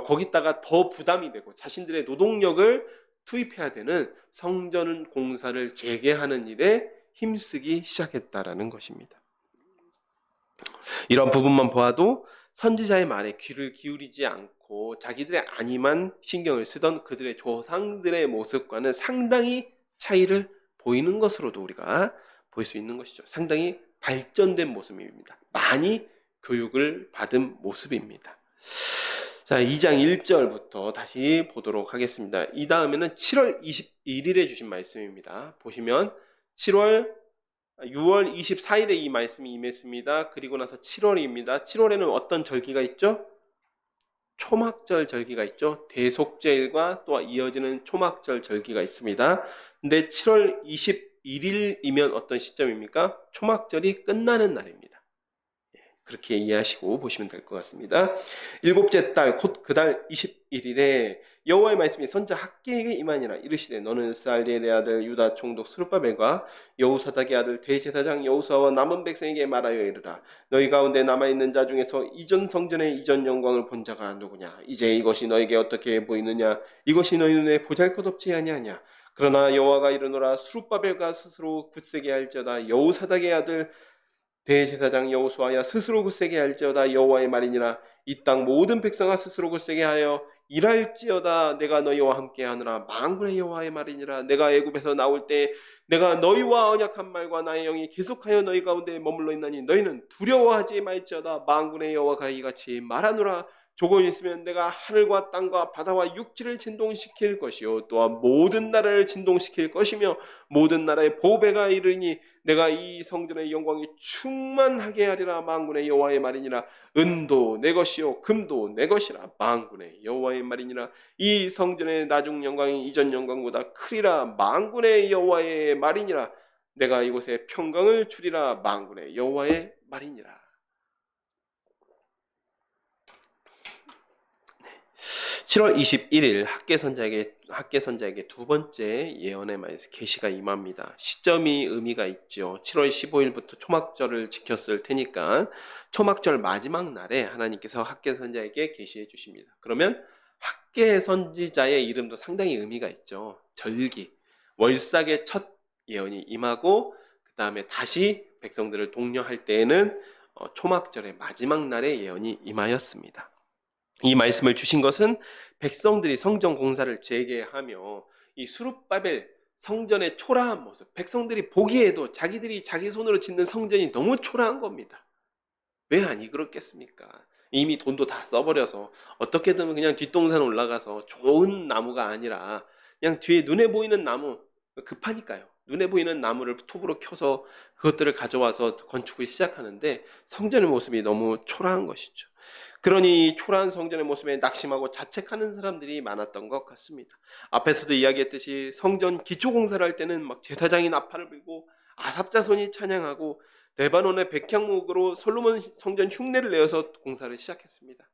거기다가 더 부담이 되고 자신들의 노동력을 투입해야 되는 성전 공사를 재개하는 일에 힘쓰기 시작했다라는 것입니다. 이런 부분만 보아도 선지자의 말에 귀를 기울이지 않고 자기들의 안위만 신경을 쓰던 그들의 조상들의 모습과는 상당히 차이를 보이는 것으로도 우리가 볼 수 있는 것이죠. 상당히 발전된 모습입니다. 많이 교육을 받은 모습입니다. 자, 2장 1절부터 다시 보도록 하겠습니다. 이 다음에는 7월 21일에 주신 말씀입니다. 보시면 6월 24일에 이 말씀이 임했습니다. 그리고 나서 7월입니다. 7월에는 어떤 절기가 있죠? 초막절 절기가 있죠. 대속제일과 또 이어지는 초막절 절기가 있습니다. 근데 7월 21일이면 어떤 시점입니까? 초막절이 끝나는 날입니다. 그렇게 이해하시고 보시면 될 것 같습니다. 7째 달 곧 그 달 21일에 여호와의 말씀이 선지자 학개에게 임하니라. 이르시되 너는 스알리엘의 아들 유다 총독 스룹바벨과 여호사닥의 아들 대제사장 여호수아와 남은 백성에게 말하여 이르라. 너희 가운데 남아있는 자 중에서 이전 성전의 이전 영광을 본 자가 누구냐? 이제 이것이 너에게 어떻게 보이느냐? 이것이 너희 눈에 보잘것없지 아니하냐? 그러나 여호와가 이르노라. 스룹바벨과 스스로 굳세게 할지어다. 여호사닥의 아들 대제사장 여호수아야 스스로 굳세게 할지어다. 여호와의 말이니라. 이 땅 모든 백성아 스스로 굳세게 하여 일할지어다. 내가 너희와 함께 하느라. 만군의 여호와의 말이니라. 내가 애굽에서 나올 때 내가 너희와 언약한 말과 나의 영이 계속하여 너희 가운데 머물러 있나니 너희는 두려워하지 말지어다. 만군의 여호와가 이같이 말하노라. 조금 있으면 내가 하늘과 땅과 바다와 육지를 진동시킬 것이요 또한 모든 나라를 진동시킬 것이며 모든 나라의 보배가 이르니 내가 이 성전의 영광이 충만하게 하리라. 만군의 여호와의 말이니라. 은도 내 것이요 금도 내 것이라. 만군의 여호와의 말이니라. 이 성전의 나중 영광이 이전 영광보다 크리라. 만군의 여호와의 말이니라. 내가 이곳에 평강을 주리라. 만군의 여호와의 말이니라. 7월 21일 학개선자에게 두 번째 예언의 말씀 계시가 임합니다. 시점이 의미가 있죠. 7월 15일부터 초막절을 지켰을 테니까 초막절 마지막 날에 하나님께서 학개선자에게 계시해 주십니다. 그러면 학개선지자의 이름도 상당히 의미가 있죠. 절기, 월삭의 첫 예언이 임하고 그 다음에 다시 백성들을 독려할 때에는 초막절의 마지막 날의 예언이 임하였습니다. 이 말씀을 주신 것은 백성들이 성전 공사를 재개하며 이 스룹바벨 성전의 초라한 모습, 백성들이 보기에도 자기들이 자기 손으로 짓는 성전이 너무 초라한 겁니다. 왜 안 그렇겠습니까? 이미 돈도 다 써버려서 어떻게든 그냥 뒷동산 올라가서 좋은 나무가 아니라 그냥 뒤에 눈에 보이는 나무, 급하니까요. 눈에 보이는 나무를 톱으로 켜서 그것들을 가져와서 건축을 시작하는데 성전의 모습이 너무 초라한 것이죠. 그러니 초라한 성전의 모습에 낙심하고 자책하는 사람들이 많았던 것 같습니다. 앞에서도 이야기했듯이 성전 기초공사를 할 때는 막 제사장이 나팔을 불고 아삽자손이 찬양하고 레바논의 백향목으로 솔로몬 성전 흉내를 내어서 공사를 시작했습니다.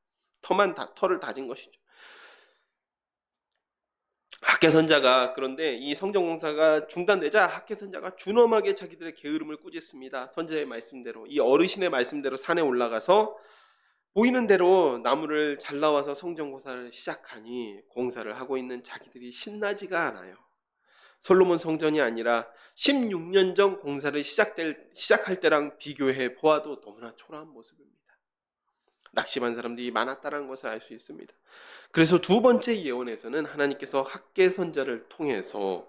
터를 다진 것이죠. 학개선자가 그런데 이 성전 공사가 중단되자 학개선자가 준엄하게 자기들의 게으름을 꾸짖습니다. 선지자의 말씀대로 이 어르신의 말씀대로 산에 올라가서 보이는 대로 나무를 잘라와서 성전 공사를 시작하니 공사를 하고 있는 자기들이 신나지가 않아요. 솔로몬 성전이 아니라 16년 전 공사를 시작할 때랑 비교해 보아도 너무나 초라한 모습입니다. 낙심한 사람들이 많았다는 것을 알 수 있습니다. 그래서 두 번째 예언에서는 하나님께서 학개선자를 통해서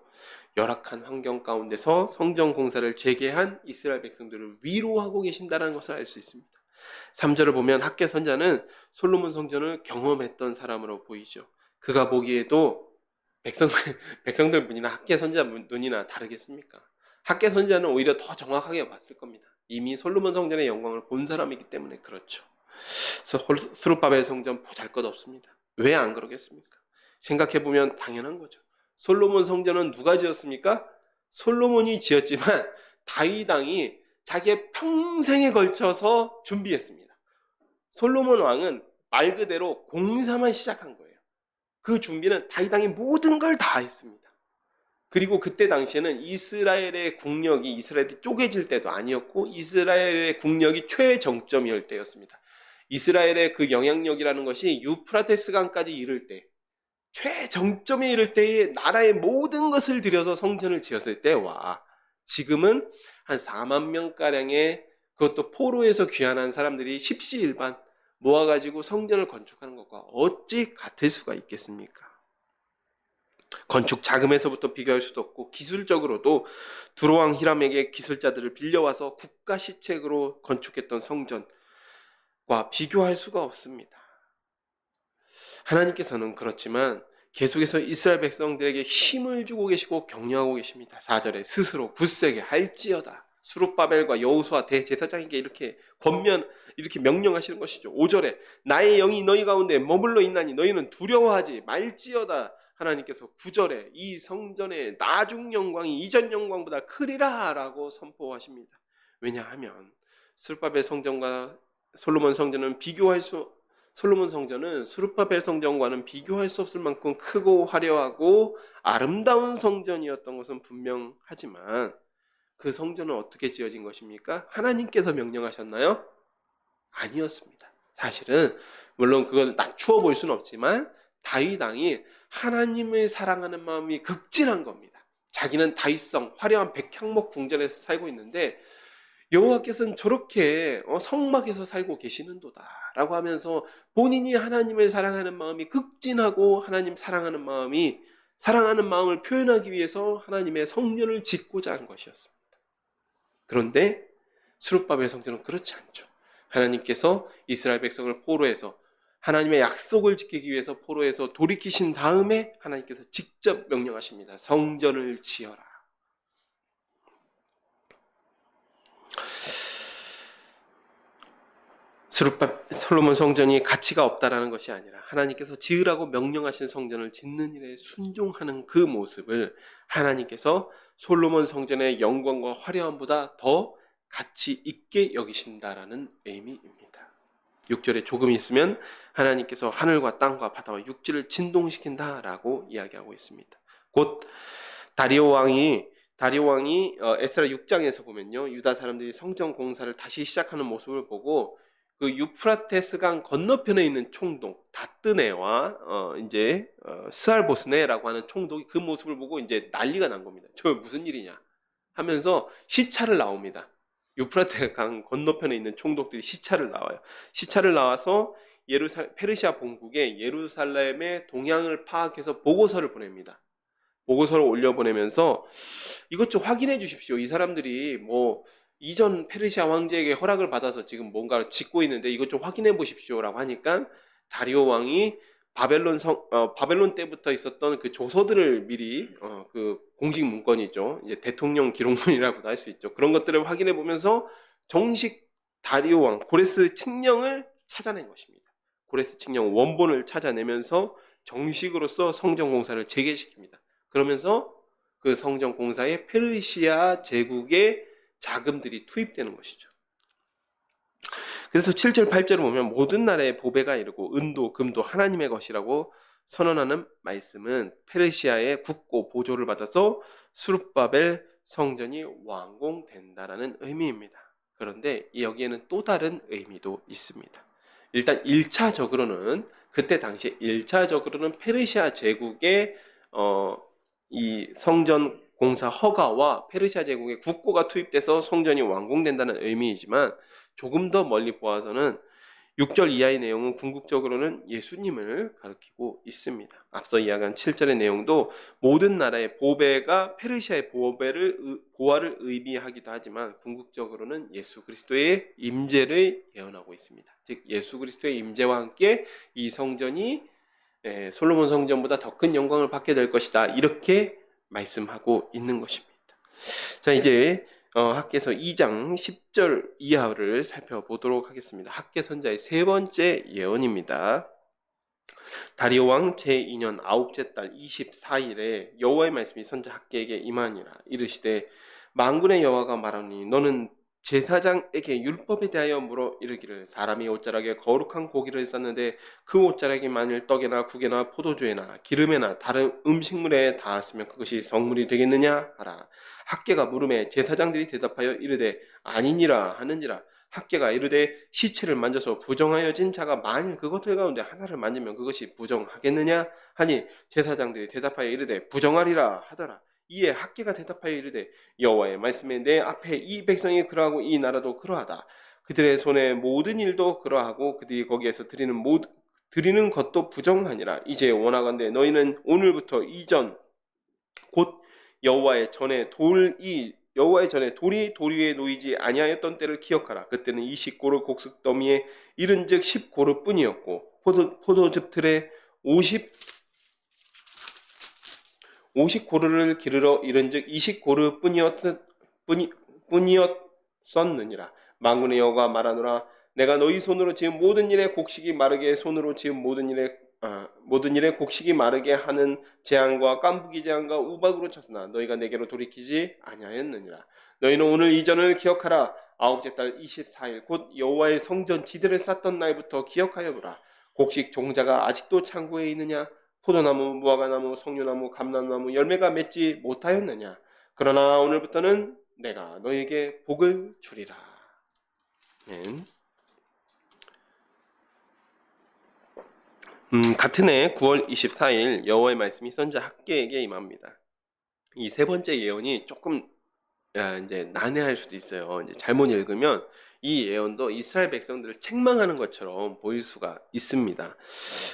열악한 환경 가운데서 성전 공사를 재개한 이스라엘 백성들을 위로하고 계신다는 것을 알 수 있습니다. 3절을 보면 학개선자는 솔로몬 성전을 경험했던 사람으로 보이죠. 그가 보기에도 백성들 눈이나 학개선자 눈이나 다르겠습니까? 학개선자는 오히려 더 정확하게 봤을 겁니다. 이미 솔로몬 성전의 영광을 본 사람이기 때문에 그렇죠. 스룹바벨 성전 보잘것없습니다. 왜 안 그러겠습니까? 생각해보면 당연한 거죠. 솔로몬 성전은 누가 지었습니까? 솔로몬이 지었지만 다윗 왕이 자기의 평생에 걸쳐서 준비했습니다. 솔로몬 왕은 말 그대로 공사만 시작한 거예요. 그 준비는 다윗 왕이 모든 걸 다 했습니다. 그리고 그때 당시에는 이스라엘의 국력이 이스라엘이 쪼개질 때도 아니었고 이스라엘의 국력이 최정점이었을 때였습니다. 이스라엘의 그 영향력이라는 것이 유프라테스 강까지 이를 때 최정점에 이를 때에 나라의 모든 것을 들여서 성전을 지었을 때와 지금은 한 4만 명가량의 그것도 포로에서 귀환한 사람들이 십시일반 모아가지고 성전을 건축하는 것과 어찌 같을 수가 있겠습니까? 건축 자금에서부터 비교할 수도 없고 기술적으로도 두로왕 히람에게 기술자들을 빌려와서 국가 시책으로 건축했던 성전과 비교할 수가 없습니다. 하나님께서는 그렇지만 계속해서 이스라엘 백성들에게 힘을 주고 계시고 격려하고 계십니다. 4절에 스스로 굳세게 할지어다. 수룹바벨과 여호수아 대제사장에게 이렇게 이렇게 명령하시는 것이죠. 5절에 나의 영이 너희 가운데 머물러 있나니 너희는 두려워하지 말지어다. 하나님께서 9절에 이 성전의 나중 영광이 이전 영광보다 크리라 라고 선포하십니다. 왜냐하면 수룹바벨 성전과 솔로몬 성전은 솔로몬 성전은 수룹바벨 성전과는 비교할 수 없을 만큼 크고 화려하고 아름다운 성전이었던 것은 분명하지만 그 성전은 어떻게 지어진 것입니까? 하나님께서 명령하셨나요? 아니었습니다. 사실은 물론 그걸 낮추어 볼 수는 없지만 다윗 왕이 하나님을 사랑하는 마음이 극진한 겁니다. 자기는 다윗성 화려한 백향목 궁전에서 살고 있는데 여호와께서는 저렇게 성막에서 살고 계시는도다 라고 하면서 본인이 하나님을 사랑하는 마음이 극진하고 하나님 사랑하는 마음을 표현하기 위해서 하나님의 성전을 짓고자 한 것이었습니다. 그런데 수룹바벨 성전은 그렇지 않죠. 하나님께서 이스라엘 백성을 포로에서 하나님의 약속을 지키기 위해서 포로에서 돌이키신 다음에 하나님께서 직접 명령하십니다. 성전을 지어라. 솔로몬 성전이 가치가 없다라는 것이 아니라 하나님께서 지으라고 명령하신 성전을 짓는 일에 순종하는 그 모습을 하나님께서 솔로몬 성전의 영광과 화려함보다 더 가치 있게 여기신다라는 의미입니다. 6절에 조금 있으면 하나님께서 하늘과 땅과 바다와 육지를 진동시킨다라고 이야기하고 있습니다. 곧 다리오 왕이 에스라 6장에서 보면요, 유다 사람들이 성전 공사를 다시 시작하는 모습을 보고 그 유프라테스강 건너편에 있는 총독 다뜨네와 스알보스네라고 하는 총독이 그 모습을 보고 이제 난리가 난 겁니다. 저 무슨 일이냐 하면서 시차를 나옵니다. 유프라테스강 건너편에 있는 총독들이 시차를 나와요. 시차를 나와서 페르시아 본국에 예루살렘의 동향을 파악해서 보고서를 보냅니다. 보고서를 올려보내면서 이것 좀 확인해 주십시오. 이 사람들이 이전 페르시아 황제에게 허락을 받아서 지금 뭔가를 짓고 있는데 이것 좀 확인해 보십시오라고 하니까 다리오 왕이 바벨론 때부터 있었던 그 조서들을 미리 그 공식 문건이죠. 이제 대통령 기록문이라고도 할 수 있죠. 그런 것들을 확인해 보면서 정식 다리오 왕 고레스 칙령을 찾아낸 것입니다. 고레스 칙령 원본을 찾아내면서 정식으로서 성전 공사를 재개시킵니다. 그러면서 그 성전 공사에 페르시아 제국의 자금들이 투입되는 것이죠. 그래서 7절 8절을 보면 모든 나라의 보배가 이르고 은도 금도 하나님의 것이라고 선언하는 말씀은 페르시아의 국고 보조를 받아서 수룹바벨 성전이 완공된다라는 의미입니다. 그런데 여기에는 또 다른 의미도 있습니다. 일단 1차적으로는 그때 당시에 1차적으로는 페르시아 제국의 이 성전 공사 허가와 페르시아 제국의 국고가 투입돼서 성전이 완공된다는 의미이지만 조금 더 멀리 보아서는 6절 이하의 내용은 궁극적으로는 예수님을 가리키고 있습니다. 앞서 이야기한 7절의 내용도 모든 나라의 보배가 페르시아의 보화를 의미하기도 하지만 궁극적으로는 예수 그리스도의 임재를 예언하고 있습니다. 즉 예수 그리스도의 임재와 함께 이 성전이 솔로몬 성전보다 더 큰 영광을 받게 될 것이다. 이렇게 말씀하고 있는 것입니다. 자, 이제 학개서 2장 10절 이하를 살펴보도록 하겠습니다. 학개선자의 세 번째 예언입니다. 다리오 왕 제2년 아홉째 달 24일에 여호와의 말씀이 선자 학개에게 임하니라. 이르시되 만군의 여호와가 말하니 너는 제사장에게 율법에 대하여 물어 이르기를 사람이 옷자락에 거룩한 고기를 쌌는데 그 옷자락이 만일 떡에나 국에나 포도주에나 기름에나 다른 음식물에 닿았으면 그것이 성물이 되겠느냐 하라. 학개가 물음에 제사장들이 대답하여 이르되 아니니라 하는지라. 학개가 이르되 시체를 만져서 부정하여진 자가 만일 그것들 가운데 하나를 만지면 그것이 부정하겠느냐 하니 제사장들이 대답하여 이르되 부정하리라 하더라. 이에 학개가 대답하여 이르되 여호와의 말씀에 내 앞에 이 백성이 그러하고 이 나라도 그러하다. 그들의 손에 모든 일도 그러하고 그들이 거기에서 드리는 것도 부정하니라. 이제 원하건대 너희는 오늘부터 이전 곧 여호와의 전에 돌이 돌 위에 놓이지 아니하였던 때를 기억하라. 그때는 20고르 곡식 더미에 이른즉 10고르뿐이었고 포도즙 틀에 50고르를 기르러 이른즉 20고르뿐이었었느니라. 만군의 여호와가 말하노라. 내가 너희 손으로 지은 모든 일에 곡식이 마르게 손으로 지은 모든 일에 곡식이 마르게 하는 재앙과 깐부기 재앙과 우박으로 쳤으나 너희가 내게로 돌이키지 아니하였느니라. 너희는 오늘 이전을 기억하라. 아홉째 달 24일 곧 여호와의 성전 지대를 쌓던 날부터 기억하여 보라. 곡식 종자가 아직도 창고에 있느냐? 포도나무, 무화과나무, 석류나무, 감람나무 열매가 맺지 못하였느냐? 그러나 오늘부터는 내가 너희에게 복을 주리라. 네. 같은 해 9월 24일 여호와의 말씀이 선자 학개에게 임합니다. 이 세 번째 예언이 조금 이제 난해할 수도 있어요. 이제 잘못 읽으면 이 예언도 이스라엘 백성들을 책망하는 것처럼 보일 수가 있습니다.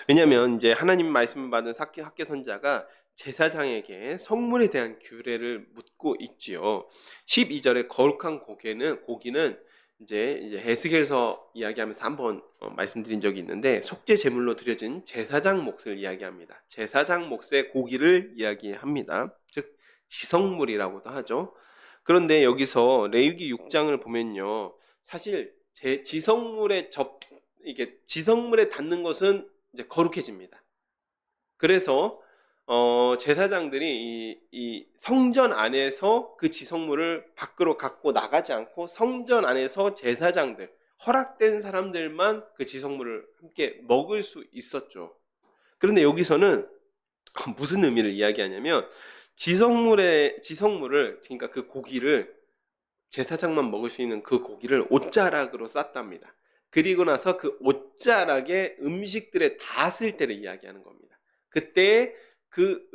왜냐하면 이제 하나님 말씀을 받은 학개 선자가 제사장에게 성물에 대한 규례를 묻고 있지요. 12절에 거룩한 고기는 이제 에스겔서 이야기하면서 한번 말씀드린 적이 있는데 속죄 제물로 드려진 제사장 몫을 이야기합니다. 제사장 몫의 고기를 이야기합니다. 즉 지성물이라고도 하죠. 그런데 여기서 레위기 6장을 보면요, 사실 이게 지성물에 닿는 것은 이제 거룩해집니다. 그래서 제사장들이 이 성전 안에서 그 지성물을 밖으로 갖고 나가지 않고 성전 안에서 제사장들, 허락된 사람들만 그 지성물을 함께 먹을 수 있었죠. 그런데 여기서는 무슨 의미를 이야기하냐면 지성물을 그러니까 그 고기를 제사장만 먹을 수 있는 그 고기를 옷자락으로 쌌답니다. 그리고 나서 그 옷자락에 음식들에 닿았을 때를 이야기하는 겁니다. 그때 그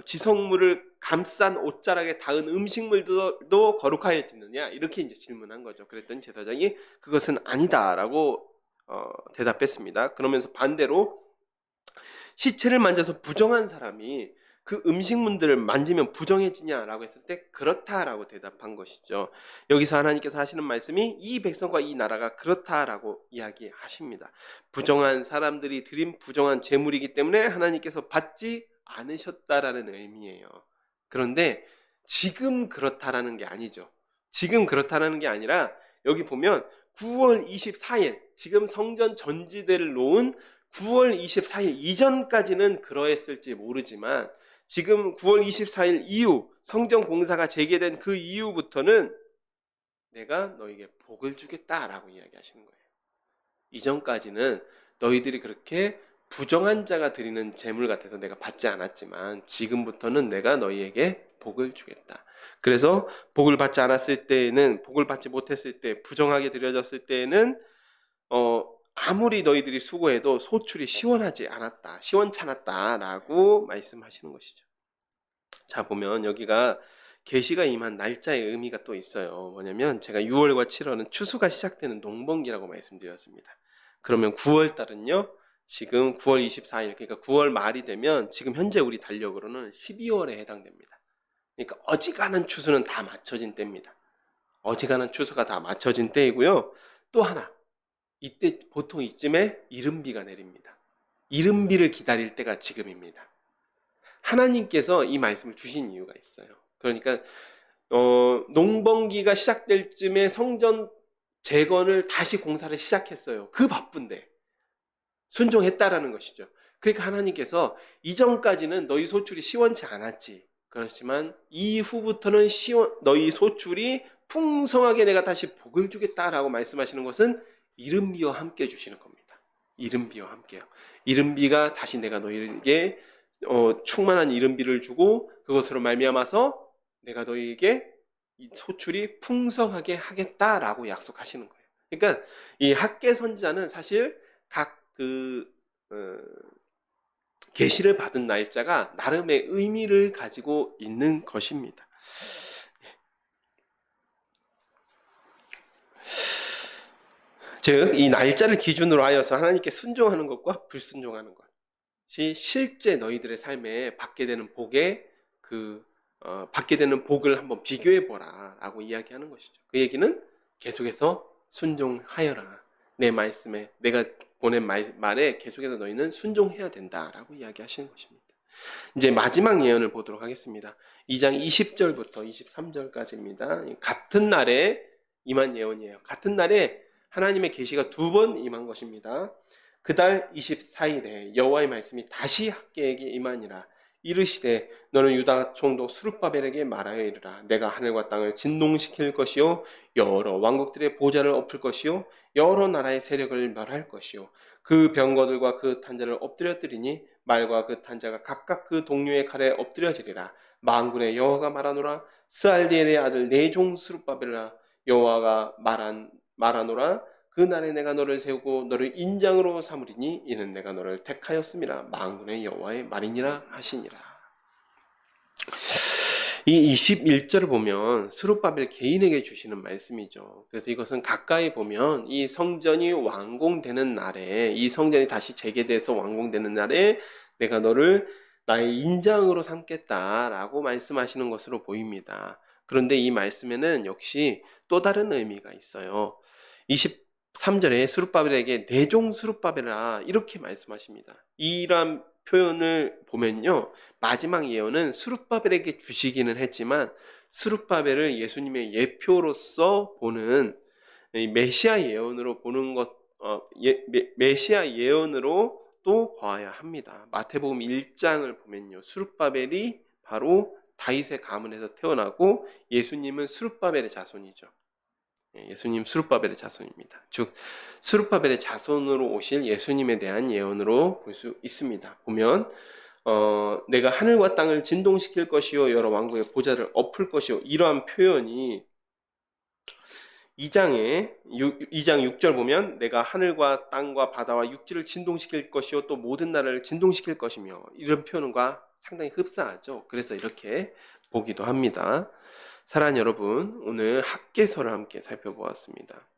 지성물을 감싼 옷자락에 닿은 음식물도 거룩하여지느냐 이렇게 이제 질문한 거죠. 그랬더니 제사장이 그것은 아니다라고 대답했습니다. 그러면서 반대로 시체를 만져서 부정한 사람이 그 음식물들을 만지면 부정해지냐라고 했을 때 그렇다라고 대답한 것이죠. 여기서 하나님께서 하시는 말씀이 이 백성과 이 나라가 그렇다라고 이야기하십니다. 부정한 사람들이 드린 부정한 재물이기 때문에 하나님께서 받지 않으셨다라는 의미예요. 그런데 지금 그렇다라는 게 아니죠. 지금 그렇다라는 게 아니라 여기 보면 9월 24일 지금 성전 전지대를 놓은 9월 24일 이전까지는 그러했을지 모르지만 지금 9월 24일 이후 성전 공사가 재개된 그 이후부터는 내가 너에게 복을 주겠다라고 이야기하시는 거예요. 이전까지는 너희들이 그렇게 부정한 자가 드리는 재물 같아서 내가 받지 않았지만 지금부터는 내가 너희에게 복을 주겠다. 그래서 복을 받지 못했을 때 부정하게 드려졌을 때에는 아무리 너희들이 수고해도 소출이 시원찮았다라고 말씀하시는 것이죠. 자, 보면 여기가 계시가 임한 날짜의 의미가 또 있어요. 뭐냐면 제가 6월과 7월은 추수가 시작되는 농번기라고 말씀드렸습니다. 그러면 9월 달은요, 지금 9월 24일, 그러니까 9월 말이 되면 지금 현재 우리 달력으로는 12월에 해당됩니다. 그러니까 어지간한 추수는 다 맞춰진 때입니다. 어지간한 추수가 다 맞춰진 때이고요. 또 하나, 이때 보통 이쯤에 이른비가 내립니다. 이른비를 기다릴 때가 지금입니다. 하나님께서 이 말씀을 주신 이유가 있어요. 그러니까 농번기가 시작될 쯤에 성전 재건을 다시 공사를 시작했어요. 그 바쁜데 순종했다라는 것이죠. 그러니까 하나님께서 이전까지는 너희 소출이 시원치 않았지. 그렇지만 이후부터는 너희 소출이 풍성하게 내가 다시 복을 주겠다라고 말씀하시는 것은 이른비와 함께 주시는 겁니다. 이른비와 함께요. 이른비가 다시 내가 너희에게 충만한 이른비를 주고 그것으로 말미암아서 내가 너희에게 이 소출이 풍성하게 하겠다라고 약속하시는 거예요. 그러니까 이 학계 선지자는 사실 각 계시를 받은 날짜가 나름의 의미를 가지고 있는 것입니다. 즉, 이 날짜를 기준으로 하여서 하나님께 순종하는 것과 불순종하는 것이 실제 너희들의 삶에 받게 되는 받게 되는 복을 한번 비교해 보라라고 이야기하는 것이죠. 그 얘기는 계속해서 순종하여라. 내 말씀에 내가 보낸 말에 계속해서 너희는 순종해야 된다라고 이야기하시는 것입니다. 이제 마지막 예언을 보도록 하겠습니다. 2장 20절부터 23절까지입니다. 같은 날에 임한 예언이에요. 같은 날에 하나님의 계시가 2번 임한 것입니다. 그달 24일에 여호와의 말씀이 다시 학개에게 임하니라. 이르시되 너는 유다 총독 스룹바벨에게 말하여 이르라. 내가 하늘과 땅을 진동시킬 것이요 여러 왕국들의 보좌를 엎을 것이요 여러 나라의 세력을 멸할 것이요 그 병거들과 그 탄자를 엎드려뜨리니 말과 그 탄자가 각각 그 동료의 칼에 엎드려지리라. 만군의 여호와가 말하노라. 스알디엘의 아들 내 종 스룹바벨아 여호와가 말하노라. 그날에 내가 너를 세우고 너를 인장으로 삼으리니 이는 내가 너를 택하였음이라. 만군의 여호와의 말이니라 하시니라. 이 21절을 보면 스룹바벨 개인에게 주시는 말씀이죠. 그래서 이것은 가까이 보면 이 성전이 완공되는 날에, 이 성전이 다시 재개돼서 완공되는 날에 내가 너를 나의 인장으로 삼겠다라고 말씀하시는 것으로 보입니다. 그런데 이 말씀에는 역시 또 다른 의미가 있어요. 23절에 스룹바벨에게 내 종 스룹바벨아 이렇게 말씀하십니다. 이런 표현을 보면요, 마지막 예언은 스룹바벨에게 주시기는 했지만 스룹바벨을 예수님의 예표로서 보는 메시아 예언으로 보는 메시아 예언으로 또 봐야 합니다. 마태복음 1장을 보면요, 스룹바벨이 바로 다윗의 가문에서 태어나고 예수님은 스룹바벨의 자손이죠. 예수님 스룹바벨의 자손입니다. 즉 스룹바벨의 자손으로 오실 예수님에 대한 예언으로 볼 수 있습니다. 보면 내가 하늘과 땅을 진동시킬 것이요 여러 왕국의 보좌를 엎을 것이요 이러한 표현이 2장 6절 보면 내가 하늘과 땅과 바다와 육지를 진동시킬 것이요 또 모든 나라를 진동시킬 것이며 이런 표현과 상당히 흡사하죠. 그래서 이렇게 보기도 합니다. 사랑하는 여러분, 오늘 학개서를 함께 살펴보았습니다.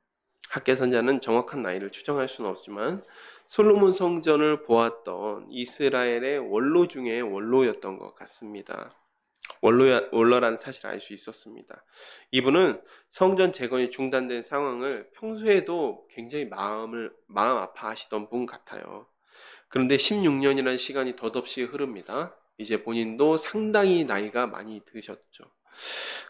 학개선자는 정확한 나이를 추정할 수는 없지만 솔로몬 성전을 보았던 이스라엘의 원로 중에 원로였던 것 같습니다. 원로라는 사실을 알 수 있었습니다. 이분은 성전 재건이 중단된 상황을 평소에도 굉장히 마음 아파하시던 분 같아요. 그런데 16년이라는 시간이 덧없이 흐릅니다. 이제 본인도 상당히 나이가 많이 드셨죠.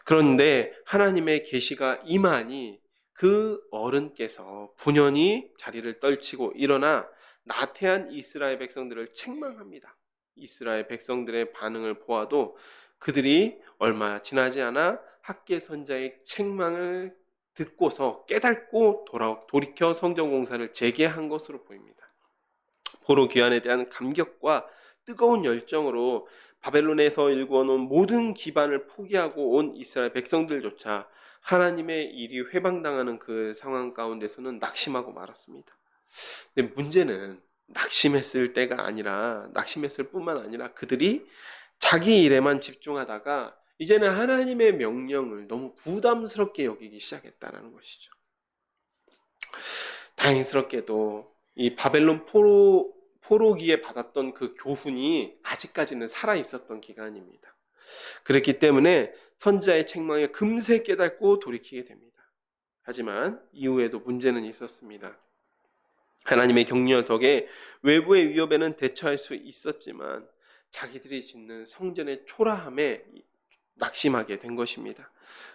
그런데 하나님의 계시가 임하니 그 어른께서 분연히 자리를 떨치고 일어나 나태한 이스라엘 백성들을 책망합니다. 이스라엘 백성들의 반응을 보아도 그들이 얼마 지나지 않아 학개 선자의 책망을 듣고서 깨닫고 돌이켜 성전 공사를 재개한 것으로 보입니다. 보로 귀환에 대한 감격과 뜨거운 열정으로 바벨론에서 일구어 놓은 모든 기반을 포기하고 온 이스라엘 백성들조차 하나님의 일이 회방당하는 그 상황 가운데서는 낙심하고 말았습니다. 근데 문제는 낙심했을 뿐만 아니라 그들이 자기 일에만 집중하다가 이제는 하나님의 명령을 너무 부담스럽게 여기기 시작했다는 것이죠. 다행스럽게도 이 바벨론 포로기에 받았던 그 교훈이 아직까지는 살아있었던 기간입니다. 그렇기 때문에 선지자의 책망에 금세 깨닫고 돌이키게 됩니다. 하지만 이후에도 문제는 있었습니다. 하나님의 격려 덕에 외부의 위협에는 대처할 수 있었지만 자기들이 짓는 성전의 초라함에 낙심하게 된 것입니다.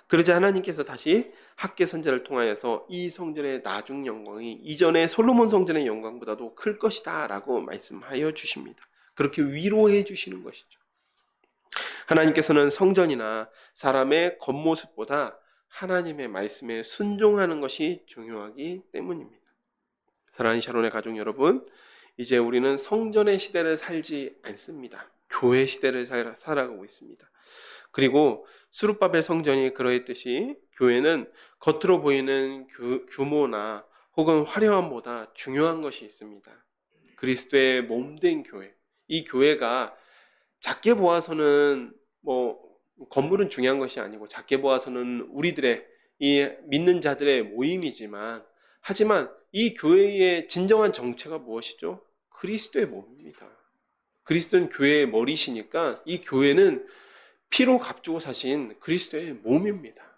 그러자 하나님께서 다시 학개 선지자를 통하여서 이 성전의 나중 영광이 이전의 솔로몬 성전의 영광보다도 클 것이다 라고 말씀하여 주십니다. 그렇게 위로해 주시는 것이죠. 하나님께서는 성전이나 사람의 겉모습보다 하나님의 말씀에 순종하는 것이 중요하기 때문입니다. 사랑하는 샤론의 가족 여러분, 이제 우리는 성전의 시대를 살지 않습니다. 교회 시대를 살아가고 있습니다. 그리고 수룹바벨 성전이 그러했듯이 교회는 겉으로 보이는 규모나 혹은 화려함보다 중요한 것이 있습니다. 그리스도의 몸된 교회. 이 교회가 작게 보아서는 건물은 중요한 것이 아니고 작게 보아서는 우리들의 이 믿는 자들의 모임이지만 하지만 이 교회의 진정한 정체가 무엇이죠? 그리스도의 몸입니다. 그리스도는 교회의 머리시니까 이 교회는 피로 값주고 사신 그리스도의 몸입니다.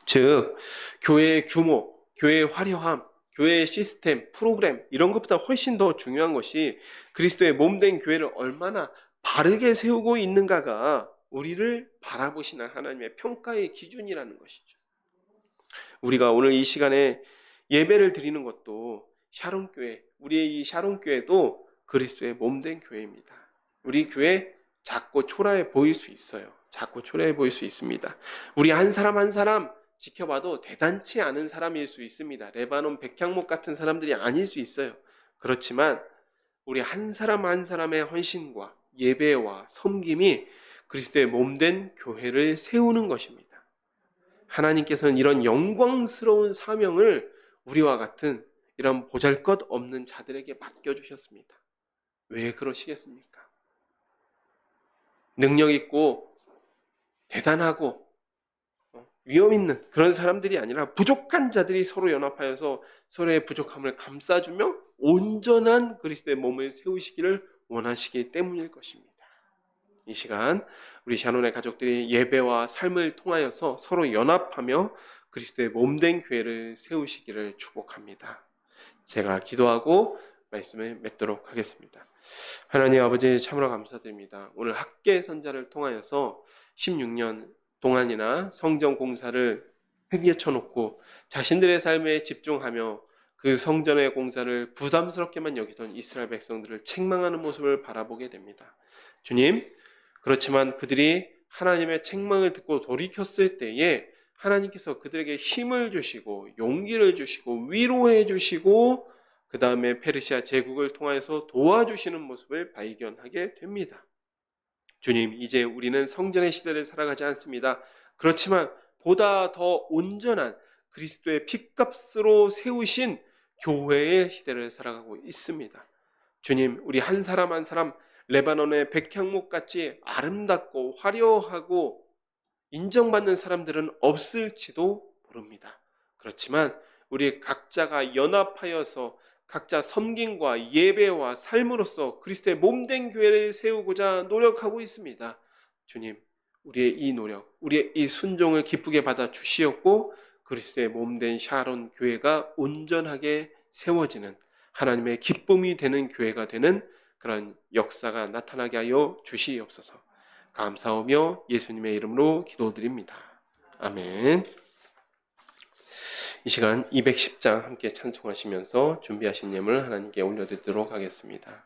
즉 교회의 규모, 교회의 화려함, 교회의 시스템, 프로그램 이런 것보다 훨씬 더 중요한 것이 그리스도의 몸된 교회를 얼마나 바르게 세우고 있는가가 우리를 바라보시는 하나님의 평가의 기준이라는 것이죠. 우리가 오늘 이 시간에 예배를 드리는 것도 샤론교회, 우리의 이 샤론교회도 그리스도의 몸된 교회입니다. 우리 교회 작고 초라해 보일 수 있어요. 작고 초라해 보일 수 있습니다. 우리 한 사람 한 사람 지켜봐도 대단치 않은 사람일 수 있습니다. 레바논 백향목 같은 사람들이 아닐 수 있어요. 그렇지만 우리 한 사람 한 사람의 헌신과 예배와 섬김이 그리스도의 몸된 교회를 세우는 것입니다. 하나님께서는 이런 영광스러운 사명을 우리와 같은 이런 보잘것없는 자들에게 맡겨주셨습니다. 왜 그러시겠습니까? 능력 있고 대단하고 위험 있는 그런 사람들이 아니라 부족한 자들이 서로 연합하여서 서로의 부족함을 감싸주며 온전한 그리스도의 몸을 세우시기를 원하시기 때문일 것입니다. 이 시간 우리 샤론의 가족들이 예배와 삶을 통하여서 서로 연합하며 그리스도의 몸된 교회를 세우시기를 축복합니다. 제가 기도하고 말씀을 맺도록 하겠습니다. 하나님 아버지 참으로 감사드립니다. 오늘 학개 선자를 통하여서 16년 동안이나 성전 공사를 회개쳐 놓고 자신들의 삶에 집중하며 그 성전의 공사를 부담스럽게만 여기던 이스라엘 백성들을 책망하는 모습을 바라보게 됩니다. 주님, 그렇지만 그들이 하나님의 책망을 듣고 돌이켰을 때에 하나님께서 그들에게 힘을 주시고 용기를 주시고 위로해 주시고 그 다음에 페르시아 제국을 통해서 도와주시는 모습을 발견하게 됩니다. 주님, 이제 우리는 성전의 시대를 살아가지 않습니다. 그렇지만 보다 더 온전한 그리스도의 핏값으로 세우신 교회의 시대를 살아가고 있습니다. 주님, 우리 한 사람 한 사람 레바논의 백향목같이 아름답고 화려하고 인정받는 사람들은 없을지도 모릅니다. 그렇지만 우리 각자가 연합하여서 각자 섬김과 예배와 삶으로서 그리스도의 몸된 교회를 세우고자 노력하고 있습니다. 주님, 우리의 이 노력, 우리의 이 순종을 기쁘게 받아 주시었고 그리스도의 몸된 샤론 교회가 온전하게 세워지는 하나님의 기쁨이 되는 교회가 되는 그런 역사가 나타나게 하여 주시옵소서. 감사하며 예수님의 이름으로 기도드립니다. 아멘. 이 시간 210장 함께 찬송하시면서 준비하신 예물 하나님께 올려드리도록 하겠습니다.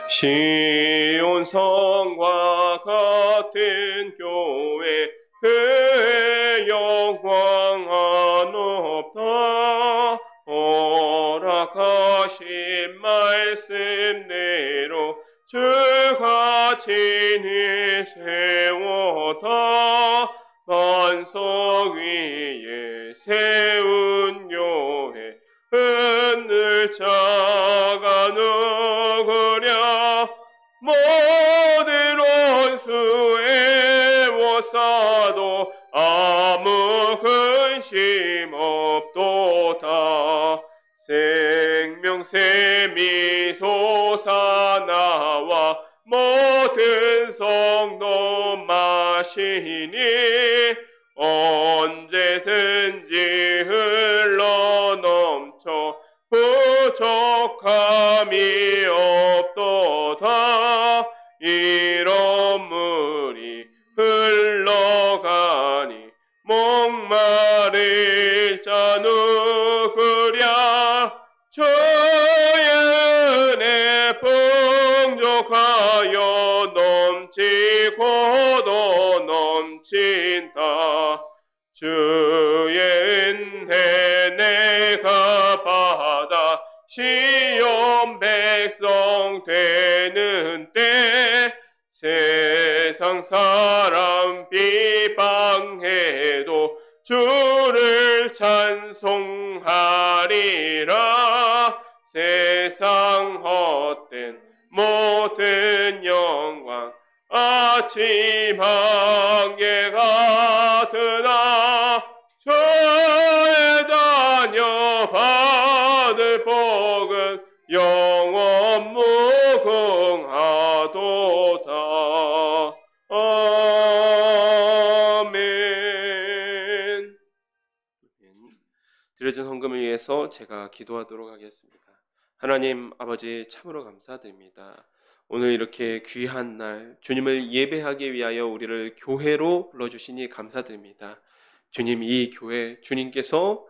시온 성과 같은 교회 그 영광 한없다 허락하신 말씀대로 주가 친히 세웠다 반석 위에 세운 교회 흔들 자가 누구랴 모든 원수에 워싸도 아무 근심 없도다 생명샘이 솟아나와 모든 성도 마시니 언제든지 흘러 부족함이 없도다. 이런 물이 흘러가니 목마를 자 누구랴. 주의 은혜 풍족하여 넘치고도 넘친다. 주의 은혜 내가 받아 시온 백성 되는 때 세상 사람 비방해도 주를 찬송하리라. 세상 헛된 모든 영광 아침 한개 같으나 주의 자녀 받을 복은 영원 무궁하도다. 아멘. 드려진 헌금을 위해서 제가 기도하도록 하겠습니다. 하나님 아버지 참으로 감사드립니다. 오늘 이렇게 귀한 날 주님을 예배하기 위하여 우리를 교회로 불러주시니 감사드립니다. 주님, 이 교회 주님께서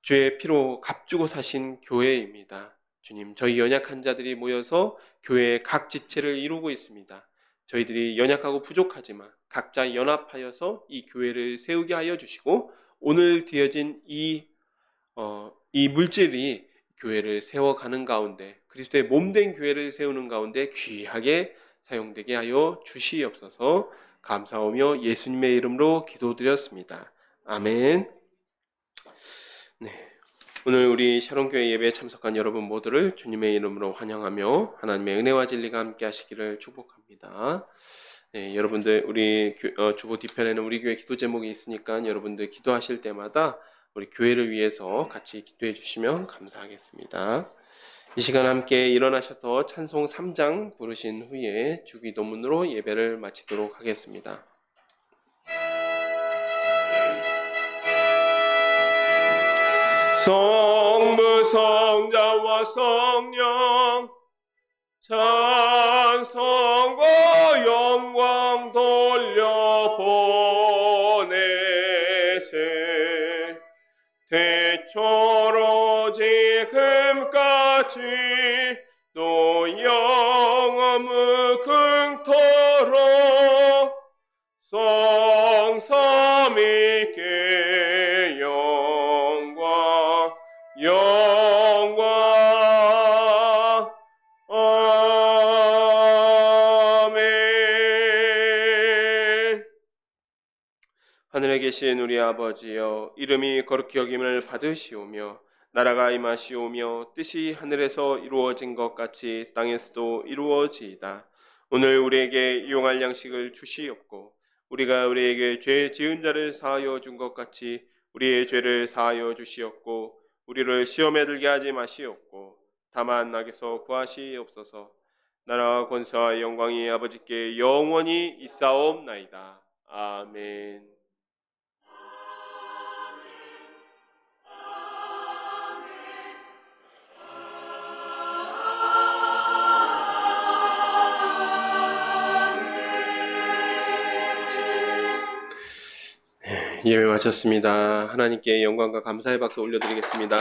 주의 피로 값주고 사신 교회입니다. 주님, 저희 연약한 자들이 모여서 교회의 각 지체를 이루고 있습니다. 저희들이 연약하고 부족하지만 각자 연합하여서 이 교회를 세우게 하여 주시고 오늘 되어진 이 물질이 교회를 세워가는 가운데 그리스도의 몸된 교회를 세우는 가운데 귀하게 사용되게 하여 주시옵소서. 감사하며 예수님의 이름으로 기도드렸습니다. 아멘. 네, 오늘 우리 샤론교회 예배에 참석한 여러분 모두를 주님의 이름으로 환영하며 하나님의 은혜와 진리가 함께 하시기를 축복합니다. 네, 여러분들 우리 주보 뒤편에는 우리 교회 기도 제목이 있으니까 여러분들 기도하실 때마다 우리 교회를 위해서 같이 기도해 주시면 감사하겠습니다. 이 시간 함께 일어나셔서 찬송 3장 부르신 후에 주기도문으로 예배를 마치도록 하겠습니다. 성부 성자와 성령 찬송과 영광 돌려보내세. 태초로 지금까지 또 영원 무궁토록 성삼위께 영광 아멘. 하늘에 계신 우리 아버지여, 이름이 거룩히 여김을 받으시오며 나라가 임하시오며 뜻이 하늘에서 이루어진 것 같이 땅에서도 이루어지이다. 오늘 우리에게 일용할 양식을 주시옵고 우리가 우리에게 죄 지은 자를 사하여 준 것 같이 우리의 죄를 사하여 주시옵고 우리를 시험에 들게 하지 마시옵고 다만 악에서 구하시옵소서. 나라와 권세와 영광이 아버지께 영원히 있사옵나이다. 아멘. 예배 마쳤습니다. 하나님께 영광과 감사의 박수 올려드리겠습니다.